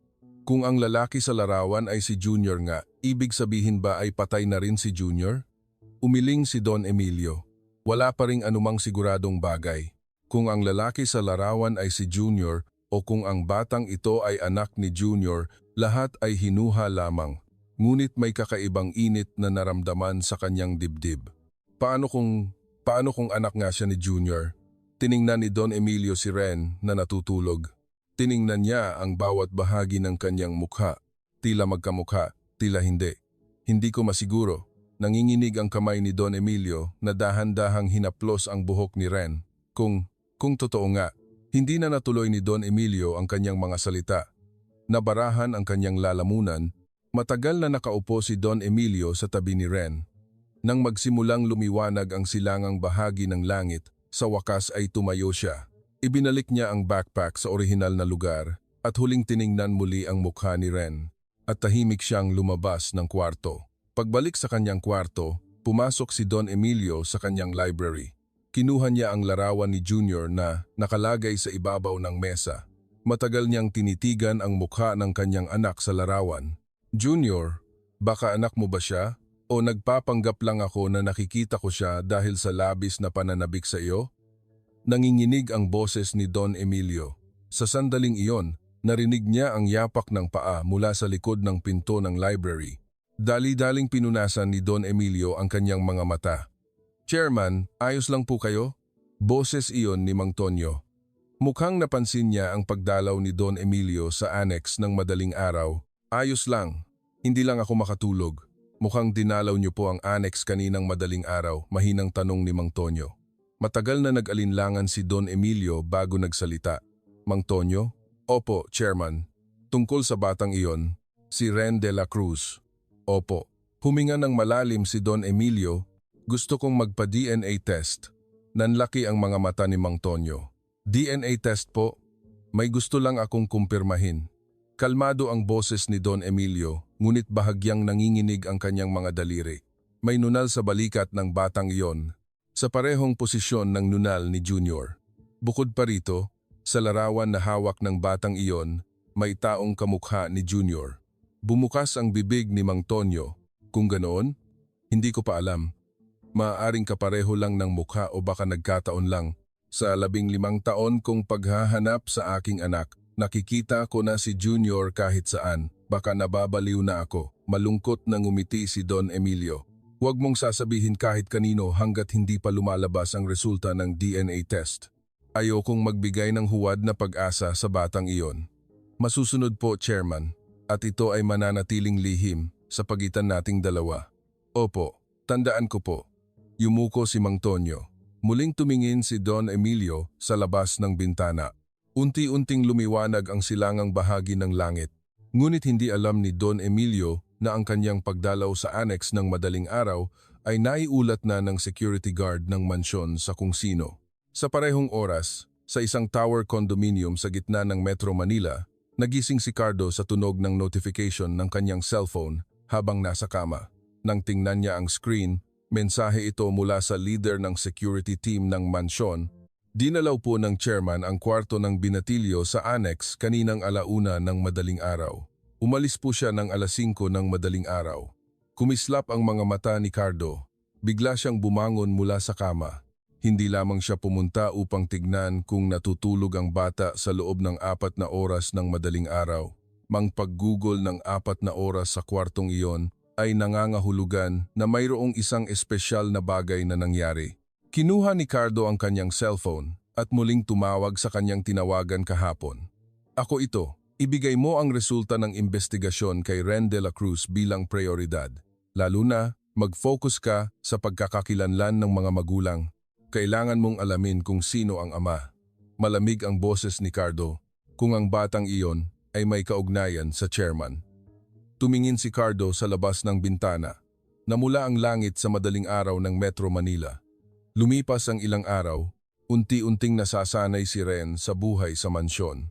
Kung ang lalaki sa larawan ay si Junior nga, ibig sabihin ba ay patay na rin si Junior? Umiling si Don Emilio. Wala pa ring anumang siguradong bagay. Kung ang lalaki sa larawan ay si Junior o kung ang batang ito ay anak ni Junior, Lahat ay hinuha lamang, ngunit may kakaibang init na naramdaman sa kanyang dibdib. Paano kung anak nga siya ni Junior? Tiningnan ni Don Emilio si Ren na natutulog. Tiningnan niya ang bawat bahagi ng kanyang mukha. Tila magkamukha, tila hindi. Hindi ko masiguro. Nanginginig ang kamay ni Don Emilio na dahan-dahang hinaplos ang buhok ni Ren. Kung totoo nga, hindi na natuloy ni Don Emilio ang kanyang mga salita. Nabarahan ang kanyang lalamunan. Matagal na nakaupo si Don Emilio sa tabi ni Ren. Nang magsimulang lumiwanag ang silangang bahagi ng langit, sa wakas ay tumayo siya. Ibinalik niya ang backpack sa orihinal na lugar at huling tiningnan muli ang mukha ni Ren. At tahimik siyang lumabas ng kwarto. Pagbalik sa kanyang kwarto, pumasok si Don Emilio sa kanyang library. Kinuha niya ang larawan ni Junior na nakalagay sa ibabaw ng mesa. Matagal niyang tinitigan ang mukha ng kanyang anak sa larawan. Junior, baka anak mo ba siya? O nagpapanggap lang ako na nakikita ko siya dahil sa labis na pananabik sa iyo? Nanginginig ang boses ni Don Emilio. Sa sandaling iyon, narinig niya ang yapak ng paa mula sa likod ng pinto ng library. Dali-daling pinunasan ni Don Emilio ang kanyang mga mata. Chairman, ayos lang po kayo? Boses iyon ni Mang Tonyo. Mukhang napansin niya ang pagdalaw ni Don Emilio sa annex ng madaling araw. Ayos lang. Hindi lang ako makatulog. Mukhang dinalaw niyo po ang annex kaninang madaling araw, mahinang tanong ni Mang Tonyo. Matagal na nag-alinlangan si Don Emilio bago nagsalita. Mang Tonyo? Opo, Chairman. Tungkol sa batang iyon, si Ren de la Cruz. Opo. Huminga ng malalim si Don Emilio. Gusto kong magpa-DNA test. Nanlaki ang mga mata ni Mang Tonyo. DNA test po? May gusto lang akong kumpirmahin. Kalmado ang boses ni Don Emilio, ngunit bahagyang nanginginig ang kanyang mga daliri. May nunal sa balikat ng batang iyon, sa parehong posisyon ng nunal ni Junior. Bukod pa rito, sa larawan na hawak ng batang iyon, may taong kamukha ni Junior. Bumukas ang bibig ni Mang Tonyo. Kung ganoon, hindi ko pa alam. Maaaring kapareho lang ng mukha o baka nagkataon lang. Sa 15 taon kong paghahanap sa aking anak, nakikita ko na si Junior kahit saan. Baka nababaliw na ako. Malungkot na ngumiti si Don Emilio. Huwag mong sasabihin kahit kanino hanggat hindi pa lumalabas ang resulta ng DNA test. Ayokong magbigay ng huwad na pag-asa sa batang iyon. Masusunod po, Chairman. At ito ay mananatiling lihim sa pagitan nating dalawa. Opo, tandaan ko po. Yumuko si Mang Tonyo. Muling tumingin si Don Emilio sa labas ng bintana. Unti-unting lumiwanag ang silangang bahagi ng langit. Ngunit hindi alam ni Don Emilio na ang kanyang pagdalaw sa annex ng madaling araw ay naiulat na ng security guard ng mansyon sa kung sino. Sa parehong oras, sa isang tower condominium sa gitna ng Metro Manila, nagising si Cardo sa tunog ng notification ng kanyang cellphone habang nasa kama. Nang tingnan niya ang screen, mensahe ito mula sa leader ng security team ng mansyon. Dinalaw po ng chairman ang kwarto ng binatilyo sa annex kaninang 1:00 ng madaling araw. Umalis po siya ng 5:00 ng madaling araw. Kumislap ang mga mata ni Cardo. Bigla siyang bumangon mula sa kama. Hindi lamang siya pumunta upang tignan kung natutulog ang bata sa loob ng 4 na oras ng madaling araw. Mang paggugol ng 4 na oras sa kwartong iyon ay nangangahulugan na mayroong isang espesyal na bagay na nangyari. Kinuha ni Cardo ang kanyang cellphone at muling tumawag sa kanyang tinawagan kahapon. Ako ito, ibigay mo ang resulta ng investigasyon kay Ren de la Cruz bilang prioridad. Lalo na, mag-focus ka sa pagkakakilanlan ng mga magulang. Kailangan mong alamin kung sino ang ama. Malamig ang boses ni Cardo kung ang batang iyon ay may kaugnayan sa chairman. Tumingin si Cardo sa labas ng bintana. Namula ang langit sa madaling araw ng Metro Manila. Lumipas ang ilang araw, unti-unting nasasanay si Ren sa buhay sa mansyon.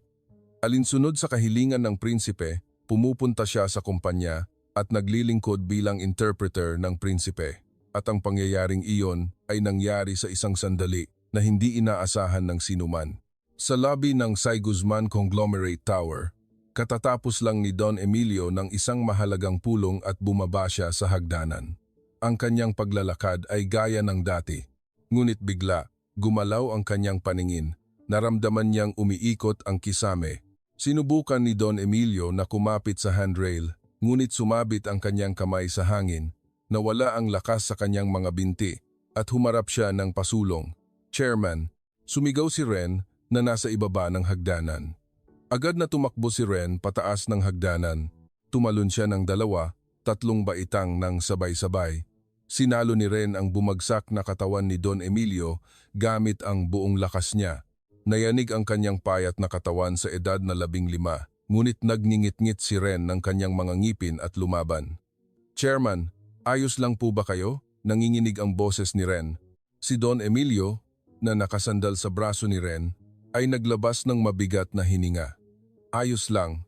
Alinsunod sa kahilingan ng prinsipe, pumupunta siya sa kumpanya at naglilingkod bilang interpreter ng prinsipe. At ang pangyayaring iyon ay nangyari sa isang sandali na hindi inaasahan ng sinuman. Sa lobby ng Sy Guzman Conglomerate Tower, katatapos lang ni Don Emilio ng isang mahalagang pulong at bumaba siya sa hagdanan. Ang kanyang paglalakad ay gaya ng dati, ngunit bigla, gumalaw ang kanyang paningin. Naramdaman niyang umiikot ang kisame. Sinubukan ni Don Emilio na kumapit sa handrail, ngunit sumabit ang kanyang kamay sa hangin, nawala ang lakas sa kanyang mga binti, at humarap siya ng pasulong. Chairman, sumigaw si Ren na nasa ibaba ng hagdanan. Agad na tumakbo si Ren pataas ng hagdanan. Tumalon siya ng 2-3 baitang ng sabay-sabay. Sinalo ni Ren ang bumagsak na katawan ni Don Emilio gamit ang buong lakas niya. Nayanig ang kanyang payat na katawan sa edad na 15, ngunit nagngingit-ngit si Ren ng kanyang mga ngipin at lumaban. Chairman, ayos lang po ba kayo? Nanginginig ang boses ni Ren. Si Don Emilio, na nakasandal sa braso ni Ren, ay naglabas ng mabigat na hininga. Ayos lang,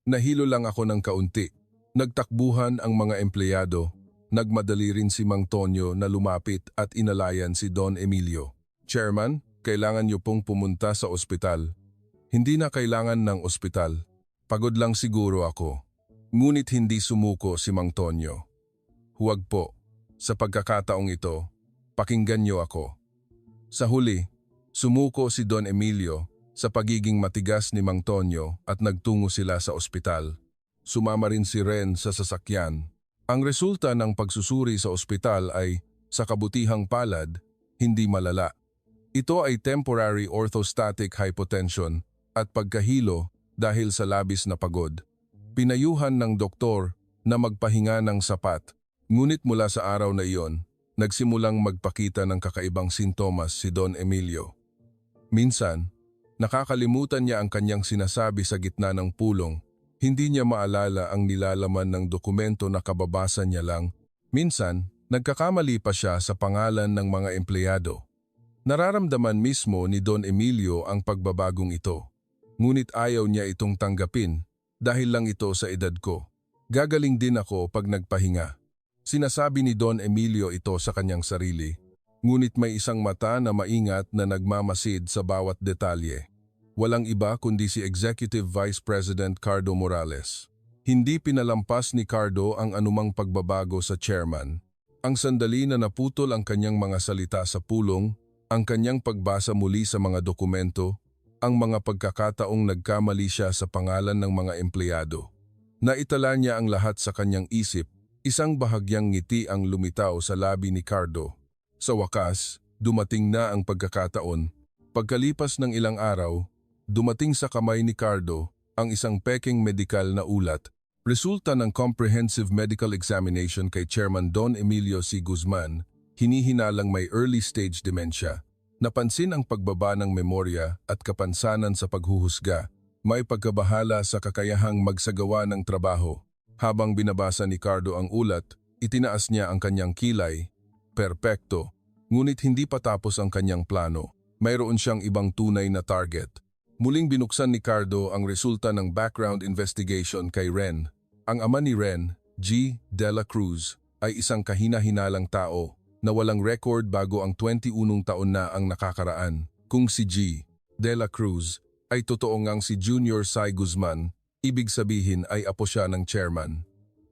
nahilo lang ako ng kaunti. Nagtakbuhan ang mga empleyado. Nagmadali rin si Mang Tonyo na lumapit at inalayan si Don Emilio. Chairman, kailangan niyo pong pumunta sa ospital. Hindi na kailangan ng ospital. Pagod lang siguro ako. Ngunit hindi sumuko si Mang Tonyo. Huwag po. Sa pagkakataong ito, pakinggan niyo ako. Sa huli, sumuko si Don Emilio sa pagiging matigas ni Mang Tonyo at nagtungo sila sa ospital. Sumama rin si Ren sa sasakyan. Ang resulta ng pagsusuri sa ospital ay, sa kabutihang palad, hindi malala. Ito ay temporary orthostatic hypotension at pagkahilo dahil sa labis na pagod. Pinayuhan ng doktor na magpahinga ng sapat, ngunit mula sa araw na iyon, nagsimulang magpakita ng kakaibang sintomas si Don Emilio. Minsan, nakakalimutan niya ang kanyang sinasabi sa gitna ng pulong. Hindi niya maalala ang nilalaman ng dokumento na kababasa niya lang. Minsan, nagkakamali pa siya sa pangalan ng mga empleyado. Nararamdaman mismo ni Don Emilio ang pagbabagong ito. Ngunit ayaw niya itong tanggapin dahil lang ito sa edad ko. Gagaling din ako pag nagpahinga. Sinasabi ni Don Emilio ito sa kanyang sarili. Ngunit may isang mata na maingat na nagmamasid sa bawat detalye. Walang iba kundi si Executive Vice President Cardo Morales. Hindi pinalampas ni Cardo ang anumang pagbabago sa chairman. Ang sandali na naputol ang kanyang mga salita sa pulong, ang kanyang pagbasa muli sa mga dokumento, ang mga pagkakataong nagkamali siya sa pangalan ng mga empleyado. Naitala niya ang lahat sa kanyang isip, isang bahagyang ngiti ang lumitaw sa labi ni Cardo. Sa wakas, dumating na ang pagkakataon. Pagkalipas ng ilang araw, dumating sa kamay ni Cardo ang isang peking medikal na ulat, resulta ng comprehensive medical examination kay Chairman Don Emilio C. Guzman, hinihinalang may early-stage dementia. Napansin ang pagbaba ng memorya at kapansanan sa paghuhusga, may pagkabahala sa kakayahang magsagawa ng trabaho. Habang binabasa ni Cardo ang ulat, itinaas niya ang kanyang kilay. Perpekto, ngunit hindi pa tapos ang kanyang plano. Mayroon siyang ibang tunay na target. Muling binuksan ni Cardo ang resulta ng background investigation kay Ren. Ang ama ni Ren, G. De La Cruz, ay isang kahina-hinalang tao na walang record bago ang 21 taon na ang nakakaraan. Kung si G. De La Cruz ay totoo ngang si Junior Sai Guzman, ibig sabihin ay apo siya ng chairman.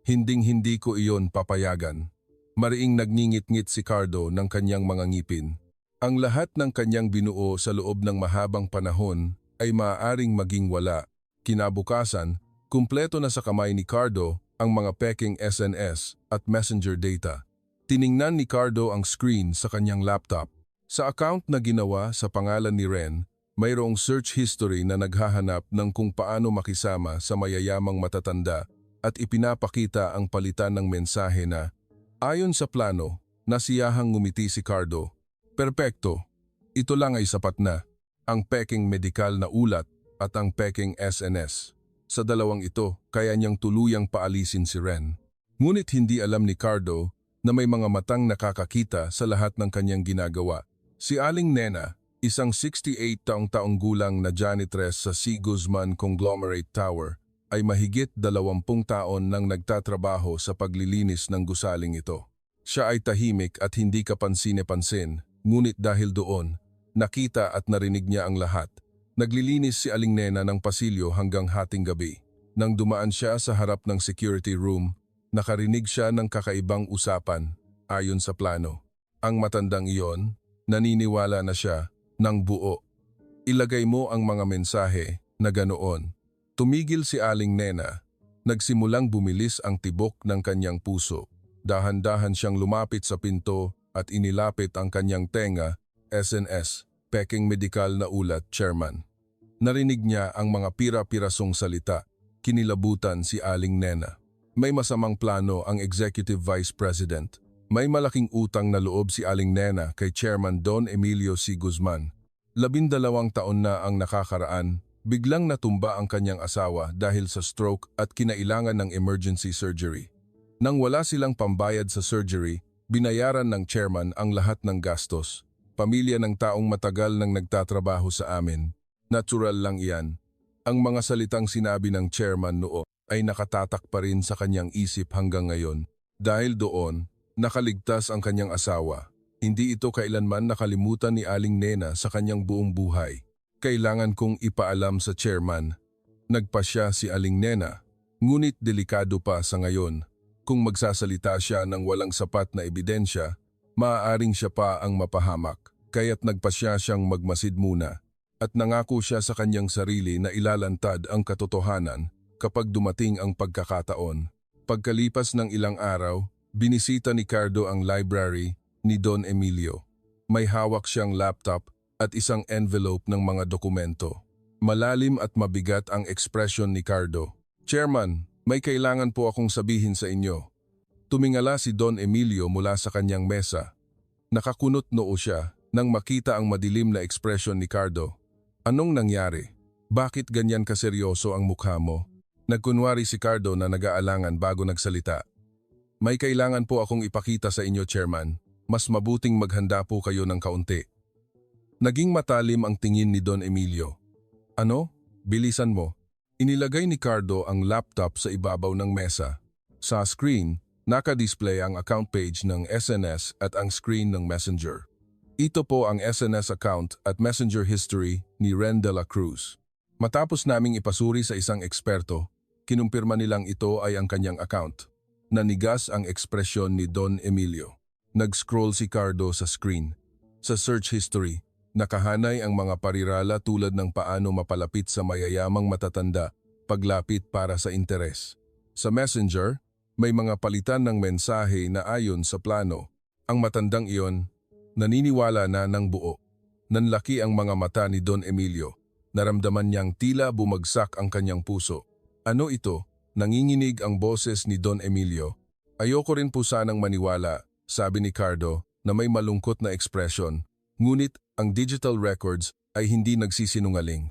Hinding-hindi ko iyon papayagan. Mariing nagngingit-ngit si Cardo ng kanyang mga ngipin. Ang lahat ng kanyang binuo sa loob ng mahabang panahon ay maaaring maging wala. Kinabukasan, kumpleto na sa kamay ni Cardo ang mga peking SNS at messenger data. Tiningnan ni Cardo ang screen sa kanyang laptop. Sa account na ginawa sa pangalan ni Ren, mayroong search history na naghahanap ng kung paano makisama sa mayayamang matatanda at ipinapakita ang palitan ng mensahe na, ayon sa plano, nasiyahang ngumiti si Cardo. Perpekto. Ito lang ay sapat na. Ang peking medikal na ulat at ang peking SNS. Sa dalawang ito, kaya niyang tuluyang paalisin si Ren. Ngunit hindi alam ni Cardo na may mga matang nakakakita sa lahat ng kanyang ginagawa. Si Aling Nena, isang 68 taong gulang na janitress sa C. Guzman Conglomerate Tower, ay mahigit 20 taon nang nagtatrabaho sa paglilinis ng gusaling ito. Siya ay tahimik at hindi kapansin-pansin, ngunit dahil doon, nakita at narinig niya ang lahat. Naglilinis si Aling Nena ng pasilyo hanggang hating gabi. Nang dumaan siya sa harap ng security room, nakarinig siya ng kakaibang usapan ayon sa plano. Ang matandang iyon, naniniwala na siya ng buo. Ilagay mo ang mga mensahe na ganoon. Tumigil si Aling Nena. Nagsimulang bumilis ang tibok ng kanyang puso. Dahan-dahan siyang lumapit sa pinto at inilapit ang kanyang tenga, SNS, peking medikal na ulat, Chairman. Narinig niya ang mga pira-pirasong salita. Kinilabutan si Aling Nena. May masamang plano ang Executive Vice President. May malaking utang na loob si Aling Nena kay Chairman Don Emilio C. Guzman. 12 taon na ang nakakaraan, biglang natumba ang kanyang asawa dahil sa stroke at kinailangan ng emergency surgery. Nang wala silang pambayad sa surgery, binayaran ng chairman ang lahat ng gastos. Pamilya ng taong matagal nang nagtatrabaho sa amin. Natural lang iyan. Ang mga salitang sinabi ng chairman noon ay nakatatak pa rin sa kanyang isip hanggang ngayon. Dahil doon, nakaligtas ang kanyang asawa. Hindi ito kailanman nakalimutan ni Aling Nena sa kanyang buong buhay. Kailangan kong ipaalam sa chairman. Nagpasya si Aling Nena, ngunit delikado pa sa ngayon. Kung magsasalita siya ng walang sapat na ebidensya, maaaring siya pa ang mapahamak. Kaya't nagpasya siyang magmasid muna. At nangako siya sa kanyang sarili na ilalantad ang katotohanan kapag dumating ang pagkakataon. Pagkalipas ng ilang araw, binisita ni Cardo ang library ni Don Emilio. May hawak siyang laptop at isang envelope ng mga dokumento. Malalim at mabigat ang ekspresyon ni Cardo. Chairman, may kailangan po akong sabihin sa inyo. Tumingala si Don Emilio mula sa kanyang mesa. Nakakunot noo siya nang makita ang madilim na ekspresyon ni Cardo. Anong nangyari? Bakit ganyan kaseryoso ang mukha mo? Nagkunwari si Cardo na nag-aalangan bago nagsalita. May kailangan po akong ipakita sa inyo, Chairman. Mas mabuting maghanda po kayo ng kaunti. Naging matalim ang tingin ni Don Emilio. Ano? Bilisan mo. Inilagay ni Cardo ang laptop sa ibabaw ng mesa. Sa screen, naka-display ang account page ng SNS at ang screen ng Messenger. Ito po ang SNS account at Messenger history ni Ren de la Cruz. Matapos naming ipasuri sa isang eksperto, kinumpirma nilang ito ay ang kanyang account. Nanigas ang ekspresyon ni Don Emilio. Nag-scroll si Cardo sa screen. Sa search history, nakahanay ang mga parirala tulad ng paano mapalapit sa mayayamang matatanda, paglapit para sa interes. Sa Messenger, may mga palitan ng mensahe na ayon sa plano. Ang matandang iyon, naniniwala na ng buo. Nanlaki ang mga mata ni Don Emilio. Naramdaman niyang tila bumagsak ang kanyang puso. Ano ito? Nanginginig ang boses ni Don Emilio. Ayoko rin po sanang maniwala, sabi ni Cardo, na may malungkot na ekspresyon. Ngunit ang digital records ay hindi nagsisinungaling.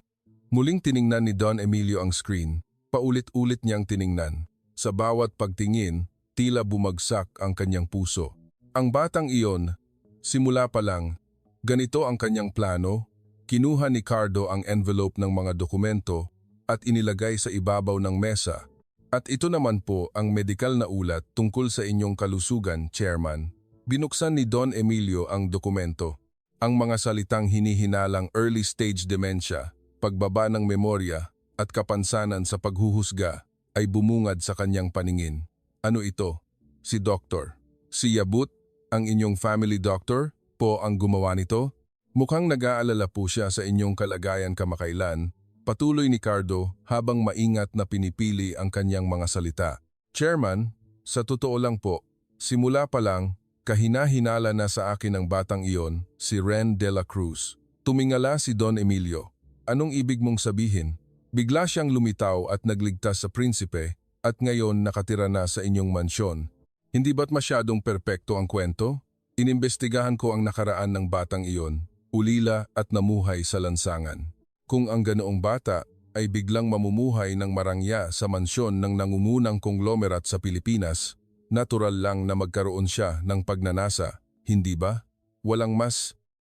Muling tiningnan ni Don Emilio ang screen. Paulit-ulit niyang tiningnan. Sa bawat pagtingin, tila bumagsak ang kanyang puso. Ang batang iyon, simula pa lang, ganito ang kanyang plano. Kinuha ni Cardo ang envelope ng mga dokumento at inilagay sa ibabaw ng mesa. At ito naman po ang medikal na ulat tungkol sa inyong kalusugan, Chairman. Binuksan ni Don Emilio ang dokumento. Ang mga salitang hinihinalang early stage dementia, pagbaba ng memorya at kapansanan sa paghuhusga ay bumungad sa kanyang paningin. Ano ito? Si Doktor. Si Yabut, ang inyong family doctor, po ang gumawa nito? Mukhang nag-aalala po siya sa inyong kalagayan kamakailan. Patuloy ni Cardo habang maingat na pinipili ang kanyang mga salita. Chairman, sa totoo lang po, simula pa lang, kahina-hinala na sa akin ang batang iyon, si Ren de la Cruz. Tumingala si Don Emilio. Anong ibig mong sabihin? Bigla siyang lumitaw at nagligtas sa prinsipe at ngayon nakatira na sa inyong mansyon. Hindi ba't masyadong perpekto ang kwento? Inimbestigahan ko ang nakaraan ng batang iyon, ulila at namuhay sa lansangan. Kung ang ganoong bata ay biglang mamumuhay ng marangya sa mansyon ng nangungunang konglomerat sa Pilipinas, natural lang na magkaroon siya ng pagnanasa, hindi ba? Walang mas